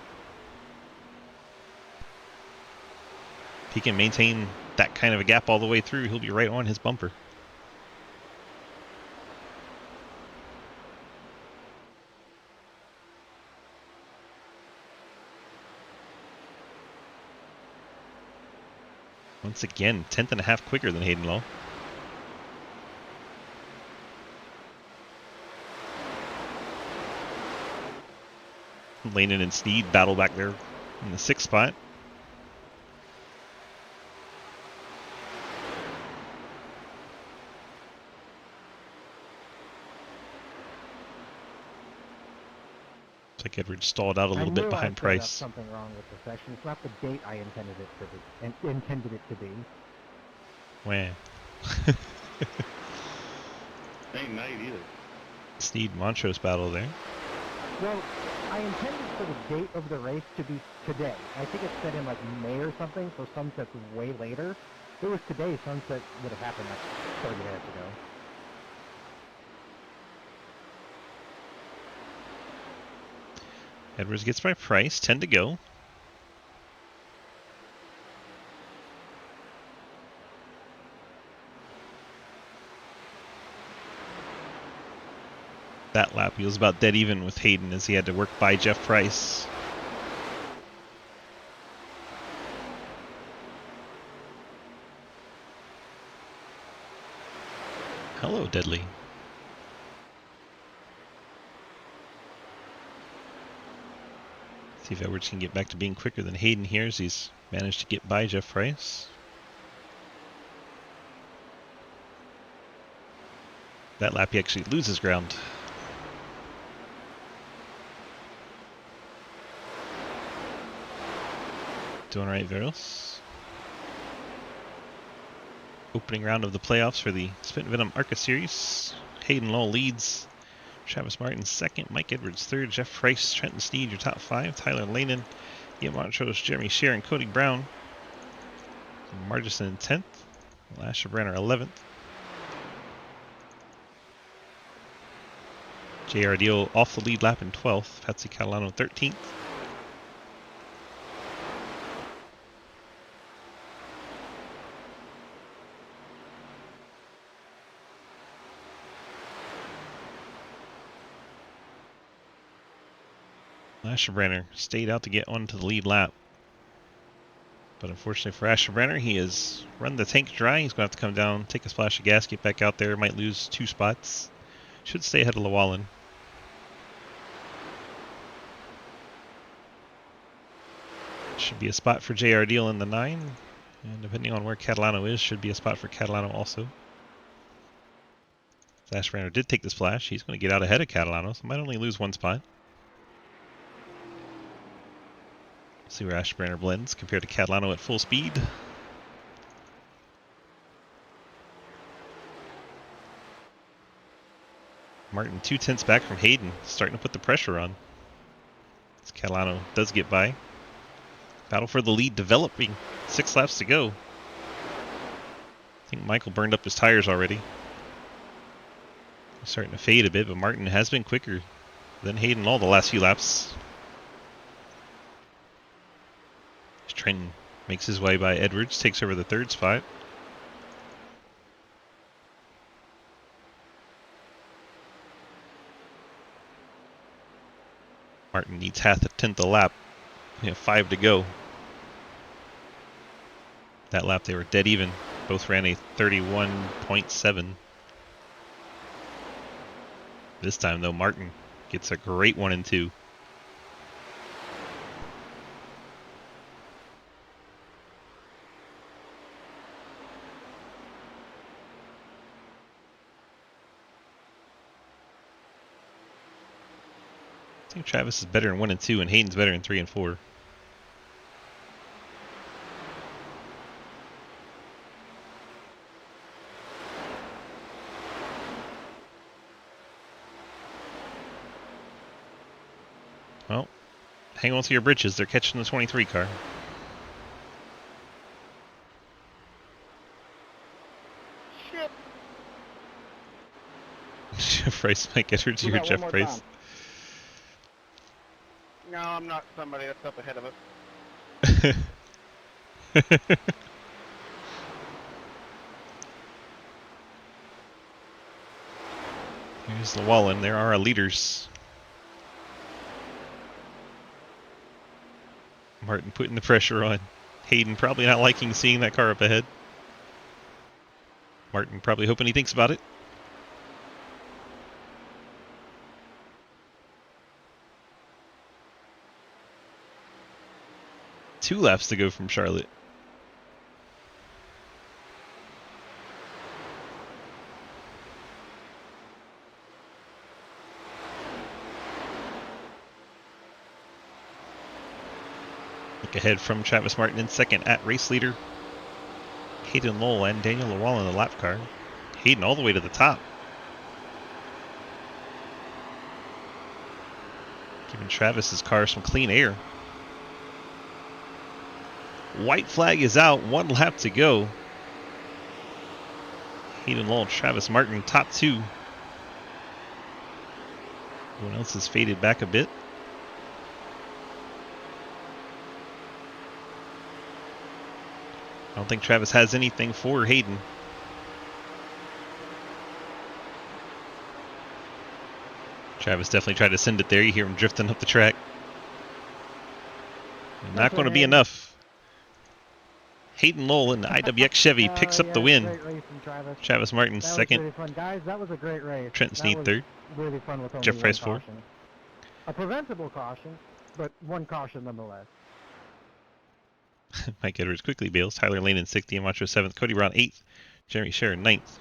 If he can maintain that kind of a gap all the way through, he'll be right on his bumper. Once again, 10th and a half quicker than Hayden Lowell. Lanin and Sneed battle back there in the 6th spot. Looks like Edwards stalled out a little bit behind Price. Something wrong with the section. It's not the date I intended it to be. Wah. Ain't night either. Sneed Montrose battle there. Well, I intended for the date of the race to be today. I think it's set in like May or something, so sunset's way later. If it was today, sunset would have happened like 30 minutes ago. Edwards gets by Price, 10 to go. That lap, he was about dead even with Hayden as he had to work by Jeff Price. Hello, Deadly. See if Edwards can get back to being quicker than Hayden here as he's managed to get by Jeff Price. That lap he actually loses ground. Doing right, Veros. Opening round of the playoffs for the Spittin Venom ARCA series. Hayden Lowell leads. Travis Martin second. Mike Edwards third. Jeff Price, Trenton Sneed, your top five. Tyler Lanen, Ian Montrose, Jeremy Shear, and Cody Brown. Margison in 10th. Lasher Brenner 11th. J.R. Deal off the lead lap in 12th. Patsy Catalano 13th. Asherbrenner stayed out to get onto the lead lap. But unfortunately for Asherbrenner, he has run the tank dry. He's going to have to come down, take a splash of gas, get back out there. Might lose 2 spots. Should stay ahead of Llewellyn. Should be a spot for JR Deal in the 9. And depending on where Catalano is, should be a spot for Catalano also. Asherbrenner did take the splash. He's going to get out ahead of Catalano, so might only lose 1 spot. See where Asherbrenner blends compared to Catalano at full speed. Martin 2/10 back from Hayden, starting to put the pressure on. As Catalano does get by. Battle for the lead developing. 6 laps to go. I think Michael burned up his tires already. He's starting to fade a bit, but Martin has been quicker than Hayden all the last few laps. Trenton makes his way by Edwards, takes over the 3rd spot. Martin needs half a 10th a lap. We have 5 to go. That lap they were dead even. Both ran a 31.7. This time though, Martin gets a great 1 and 2. I think Travis is better in 1 and 2, and Hayden's better in 3 and 4. Well, hang on to your britches. They're catching the 23 car. Shit. Jeff Price, Mike Edwards, you're Jeff Price. Time. No, I'm not somebody that's up ahead of us. Here's Llewellyn. There are our leaders. Martin putting the pressure on. Hayden probably not liking seeing that car up ahead. Martin probably hoping he thinks about it. Two laps to go from Charlotte. Look ahead from Travis Martin in second at race leader. Hayden Lowell and Daniel Llewellyn in the lap car. Hayden all the way to the top. Giving Travis's car some clean air. White flag is out. 1 lap to go. Hayden Lowell, Travis Martin, top 2. Everyone else has faded back a bit. I don't think Travis has anything for Hayden. Travis definitely tried to send it there. You hear him drifting up the track. Not going to be enough. Hayden Lowell in the IWX Chevy picks up the win. Great race from Travis. Travis Martin That was second. really fun. Guys, that was a great race. Trent Snead was third. Really fun with only Jeff one Price fourth. caution. A preventable caution, but one caution nonetheless. Mike Edwards quickly bails. Tyler Lane in 6th. Ian Macho 7th. Cody Brown 8th. Jeremy Scherer 9th.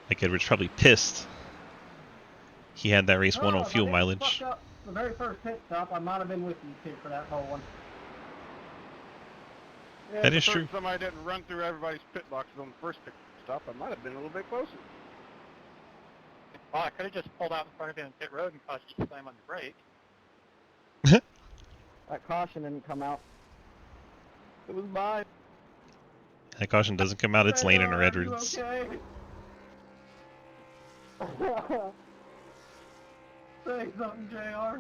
Mike Edwards probably pissed. He had that race won on fuel mileage. Up the very first pit stop, I might have been with you, Pete, for that whole one. Yeah, That if is true. Somebody didn't run through everybody's pit boxes on the first pit stop, I might have been a little bit closer. Well, I could have just pulled out in front of you in pit road and caused you to slam on the brake. That caution didn't come out. It was mine. That caution doesn't come out. It's Lane or Edwards. Okay. Say something, JR.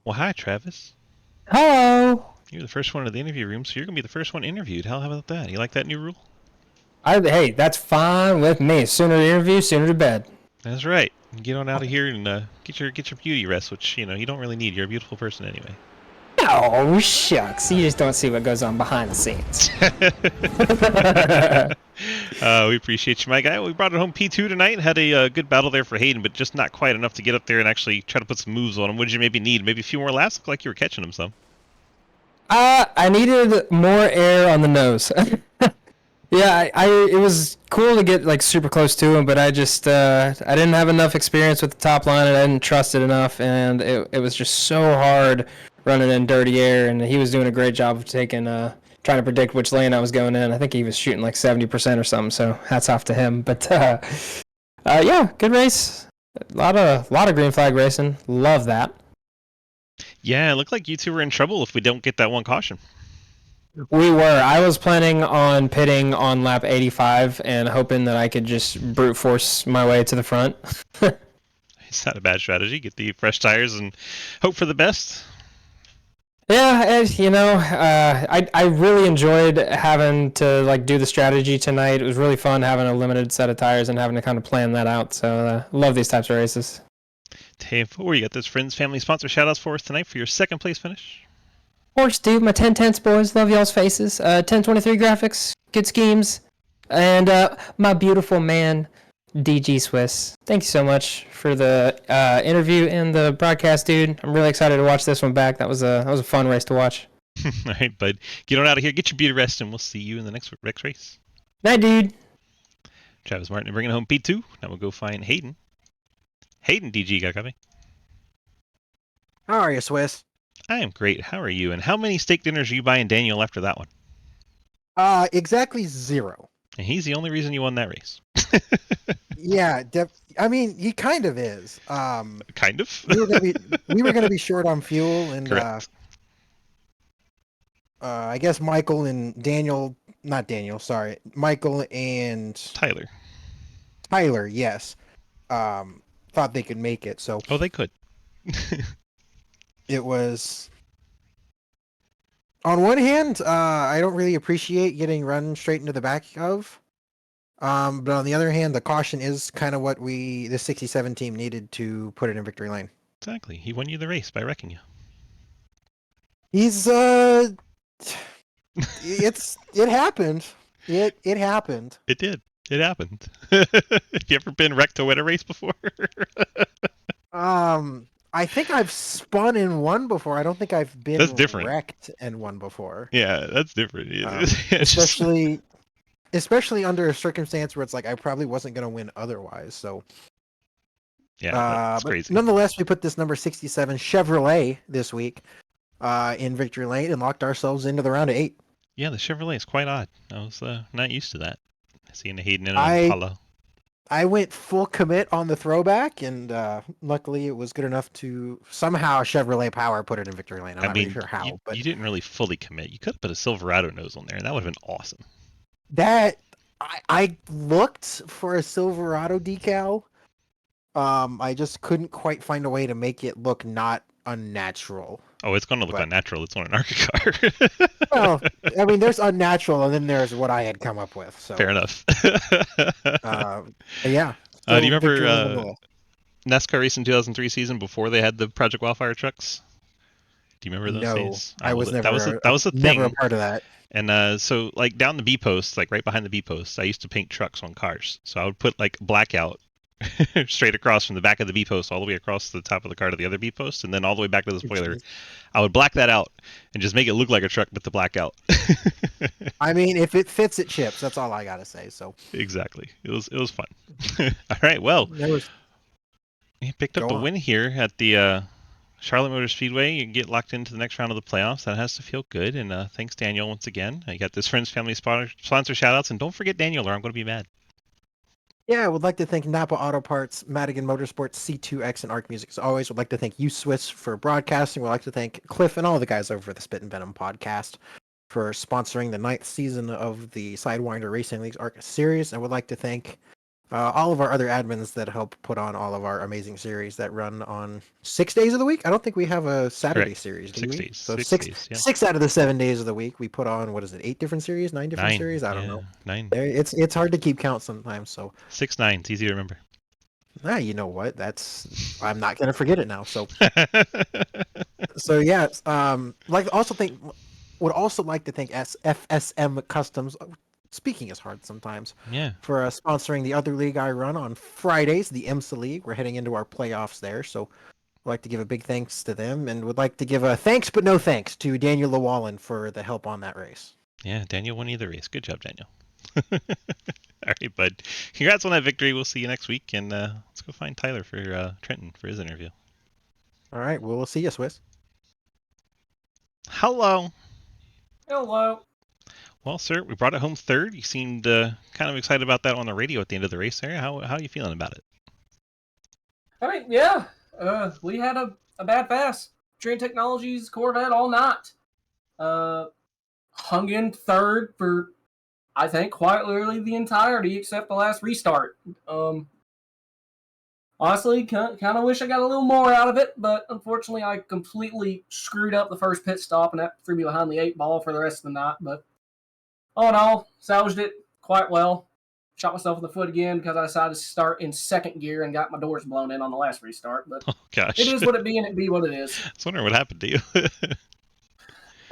Well, hi, Travis. Hello. You're the first one in the interview room, so you're going to be the first one interviewed. How about that? You like that new rule? Hey, that's fine with me. Sooner the interview, sooner to bed. That's right. Get on out of here and get your beauty rest, which, you don't really need. You're a beautiful person anyway. Oh, shucks. You just don't see what goes on behind the scenes. We appreciate you, my guy. We brought it home P2 tonight. Had a good battle there for Hayden, but just not quite enough to get up there and actually try to put some moves on him. What did you maybe need? Maybe a few more laps? Looked like you were catching him some. I needed more air on the nose. Yeah, it was cool to get like super close to him, but I just I didn't have enough experience with the top line and I didn't trust it enough, and it was just so hard running in dirty air, and he was doing a great job of trying to predict which lane I was going in. I think he was shooting like 70% or something, so hats off to him. But yeah, good race. A lot of green flag racing. Love that. Yeah, it looked like you two were in trouble if we don't get that one caution. We were. I was planning on pitting on lap 85 and hoping that I could just brute force my way to the front. It's not a bad strategy. Get the fresh tires and hope for the best. Yeah, I really enjoyed having to like do the strategy tonight. It was really fun having a limited set of tires and having to kind of plan that out. So love these types of races. Hey, before you got those friends, family, sponsor shout-outs for us tonight for your second place finish. Of course, dude, my 1010s boys, love y'all's faces. 1023 graphics, good schemes, and my beautiful man, DG Swiss. Thank you so much for the interview and the broadcast, dude. I'm really excited to watch this one back. That was a fun race to watch. All right, bud. Get on out of here. Get your beauty rest, and we'll see you in the next race. Night, dude. Travis Martin bringing home P2. Now we'll go find Hayden. Hayden, DG, got me. How are you, Swiss? I am great. How are you? And how many steak dinners are you buying Daniel after that one? Exactly 0. And he's the only reason you won that race. Yeah, I mean, he kind of is. Kind of. we were gonna be short on fuel, and I guess Michael and Michael and Tyler, yes, thought they could make it. So Oh, they could. it was. On one hand, I don't really appreciate getting run straight into the back of. But on the other hand, the caution is kind of what the 67 team needed to put it in victory lane. Exactly. He won you the race by wrecking you. He's it happened. It happened. It did. It happened. Have you ever been wrecked to win a race before? I think I've spun in one before. I don't think I've been That's different. wrecked in one before. Yeah, that's different. Especially under a circumstance where it's like I probably wasn't going to win otherwise. So yeah, that's but crazy. nonetheless, we put this number 67 Chevrolet this week in victory lane and locked ourselves into the round of 8. Yeah, the Chevrolet is quite odd. I was not used to that. Seeing a Hayden and I- an Impala. I went full commit on the throwback, and luckily it was good enough to somehow Chevrolet Power put it in victory lane. I'm not really sure how, but you didn't really fully commit. You could have put a Silverado nose on there, and that would have been awesome. that I looked for a Silverado decal. I just couldn't quite find a way to make it look not unnatural. Oh, it's going to look But- unnatural. It's on an ARCA car. Well, I mean, there's unnatural, and then there's what I had come up with. So Fair enough. yeah. Do you So remember victory lane below. NASCAR Racing 2003 season before they had the Project Wildfire trucks? Do you remember those No, days? I was never. that was a never a thing. part of that. And so, like down the B post, like right behind the B post, I used to paint trucks on cars. So I would put like blackout straight across from the back of the B post all the way across the top of the car to the other B post, and then all the way back to the spoiler. I would black that out and just make it look like a truck, but the blackout. I mean, if it fits, it chips. That's all I gotta say. So Exactly. It was fun. All right. Well, there was. you picked up Go a on. win here at the Charlotte Motor Speedway. You get locked into the next round of the playoffs. That has to feel good. And thanks, Daniel, once again. You got this friends, family, sponsor shout-outs. And don't forget Daniel, or I'm going to be mad. Yeah, I would like to thank Napa Auto Parts, Madigan Motorsports, C2X, and Arc Music. As always, would like to thank you, Swiss, for broadcasting. Would like to thank Cliff and all the guys over at the Spittin Venom podcast for sponsoring the 9th season of the Sidewinder Racing League's ARCA series. I would like to thank all of our other admins that help put on all of our amazing series that run on 6 days of the week. I don't think we have a Saturday Correct. series, do 6 we? days. So 6 days, yeah. 6 out of the 7 days of the week, we put on, what is it, 8 different series, 9 different 9 series? I don't know. 9. It's hard to keep count sometimes, so 6 9. It's easy to remember. you know what? I'm not gonna forget it now. So yeah. Would also like to thank FSM Customs. Speaking is hard sometimes. Yeah. For sponsoring the other league I run on Fridays, the IMSA League. We're heading into our playoffs there, so I'd like to give a big thanks to them, and would like to give a thanks but no thanks to Daniel Llewellyn for the help on that race. Yeah, Daniel won either race. Good job, Daniel. All right, bud. Congrats on that victory. We'll see you next week, and let's go find Tyler for Trenton for his interview. All right, well, we'll see you, Swiss. Hello. Hello. Well, sir, we brought it home third. You seemed kind of excited about that on the radio at the end of the race there. How are you feeling about it? I mean, yeah. We had a bad pass. Train Technologies, Corvette all night. Hung in third for, I think, quite literally the entirety except the last restart. Honestly, kind of wish I got a little more out of it, but unfortunately I completely screwed up the first pit stop, and that threw me behind the 8 ball for the rest of the night. But all in all, salvaged it quite well. Shot myself in the foot again because I decided to start in second gear and got my doors blown in on the last restart. But Oh, gosh. it is what it be, and it be what it is. I was wondering what happened to you.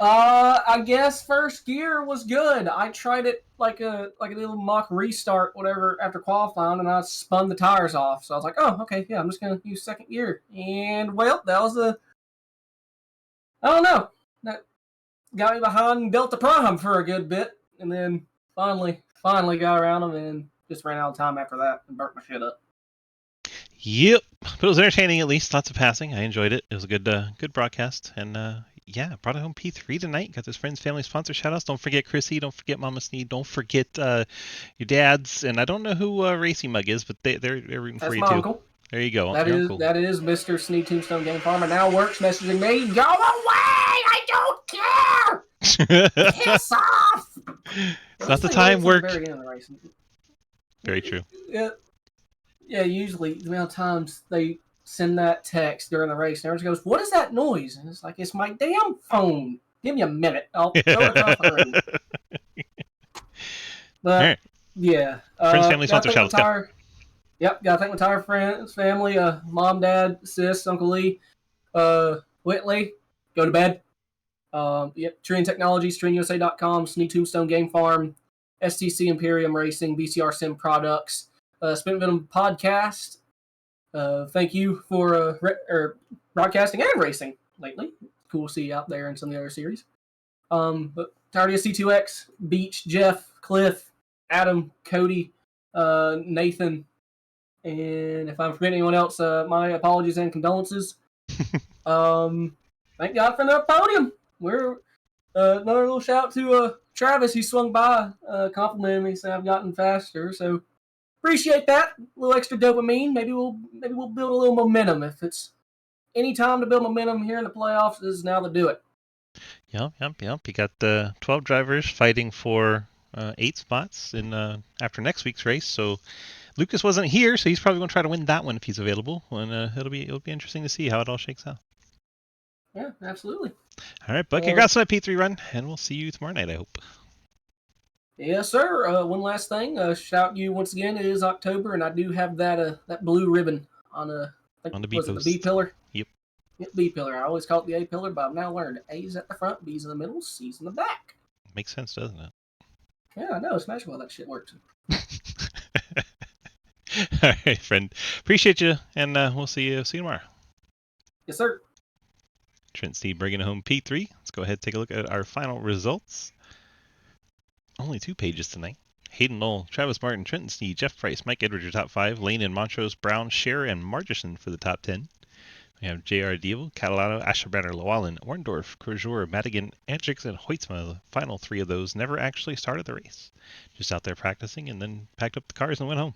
I guess first gear was good. I tried it like a little mock restart, whatever, after qualifying, and I spun the tires off. So I was like, oh, okay, yeah, I'm just gonna use second gear. And well, that was I don't know. That got me behind Delta Prime for a good bit, and then finally got around them and just ran out of time after that and burnt my shit up. Yep, but it was entertaining at least. Lots of passing. I enjoyed it. It was a good broadcast, and yeah, brought it home P3 tonight. Got this friends, family, sponsor shout-outs. Don't forget Chrissy. Don't forget Mama Sneed. Don't forget your dads. And I don't know who Racy Mug is, but they're rooting That's for you my too. uncle. There you go. That Your is uncle. that is Mr. Sneed Tombstone Game Farmer. Now works messaging me. Go away! I don't care. Piss off. It's not the time, work. Very, end of the race. Very true. Yeah, usually the amount of times they send that text during the race, and everyone goes, "What is that noise?" And it's like, it's my damn phone. Give me a minute. I'll go across the room. But All right. yeah, Friends, family, sponsor shout-outs. Go. Yep, gotta thank my entire friends, family, mom, dad, sis, Uncle Lee, Whitley. Go to bed. Yep, Trine Technologies, TrineUSA.com, Sneed Tombstone Game Farm, STC Imperium Racing, BCR Sim Products, Spittin Venom Podcast. Thank you for broadcasting and racing lately. Cool to see you out there in some of the other series. But entirety of C2X, Beach, Jeff, Cliff, Adam, Cody, Nathan, and if I'm forgetting anyone else, my apologies and condolences. Thank God for another podium. We're another little shout out to Travis, he swung by, complimented me, saying I've gotten faster. So appreciate that. A little extra dopamine. Maybe we'll build a little momentum. If it's any time to build momentum here in the playoffs, this is now to do it. Yep. You got 12 drivers fighting for 8 spots in after next week's race. So Lucas wasn't here, so he's probably going to try to win that one if he's available. And it'll be interesting to see how it all shakes out. Yeah, absolutely. All right, Buck. Congrats on that P3 run, and we'll see you tomorrow night, I hope. Yes, sir. One last thing. Shout you once again. It is October, and I do have that blue ribbon on On the B was it post. the B pillar? Yep. Yep, B pillar. I always call it the A pillar, but I've now learned A's at the front, B's in the middle, C's in the back. Makes sense, doesn't it? Yeah, I know. It's magical how that shit works. All right, friend. Appreciate you, and we'll see you tomorrow. Yes, sir. Trent Steve bringing home P3. Let's go ahead and take a look at our final results. Only 2 pages tonight. Hayden Knoll, Travis Martin, Trenton Sneed, Jeff Price, Mike Edwards, your top 5. Lane and Montrose, Brown, Scherer, and Margerson for the top 10. We have J.R. Diebel, Catalano, Asherbanner, Llewellyn, Orndorff, Crozier, Madigan, Andrix, and Hoytsma. The final 3 of those never actually started the race. Just out there practicing and then packed up the cars and went home.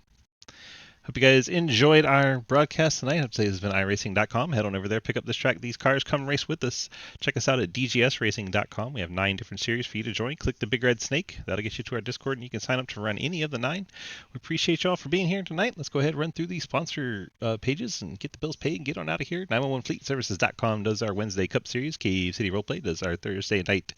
Hope you guys enjoyed our broadcast tonight. Hope today has been iRacing.com. Head on over there, pick up this track, these cars, come race with us. Check us out at dgsracing.com. We have 9 different series for you to join. Click the big red snake. That'll get you to our Discord, and you can sign up to run any of the 9. We appreciate y'all for being here tonight. Let's go ahead and run through these sponsor pages and get the bills paid and get on out of here. 911fleetservices.com does our Wednesday Cup Series. Cave City Roleplay does our Thursday night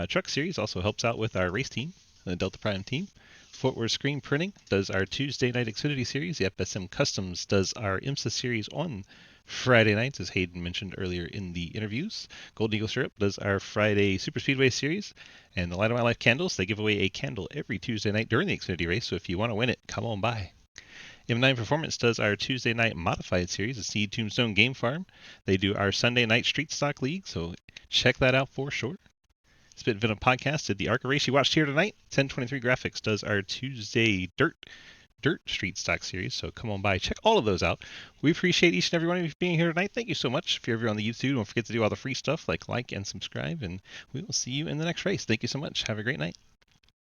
truck series. Also helps out with our race team, the Delta Prime team. Fort Worth Screen Printing does our Tuesday night Xfinity series. The FSM Customs does our IMSA series on Friday nights, as Hayden mentioned earlier in the interviews. Golden Eagle Syrup does our Friday Super Speedway series. And the Light of My Life candles, they give away a candle every Tuesday night during the Xfinity race. So if you want to win it, come on by. M9 Performance does our Tuesday night modified series, the Seed Tombstone Game Farm. They do our Sunday night Street Stock League, so check that out for sure. Spittin Venom Podcast did the ARCA race you watched here tonight. 1023 Graphics does our Tuesday Dirt Street Stock series. So come on by, check all of those out. We appreciate each and every one of you being here tonight. Thank you so much. If you're ever on the YouTube, don't forget to do all the free stuff like and subscribe. And we will see you in the next race. Thank you so much. Have a great night.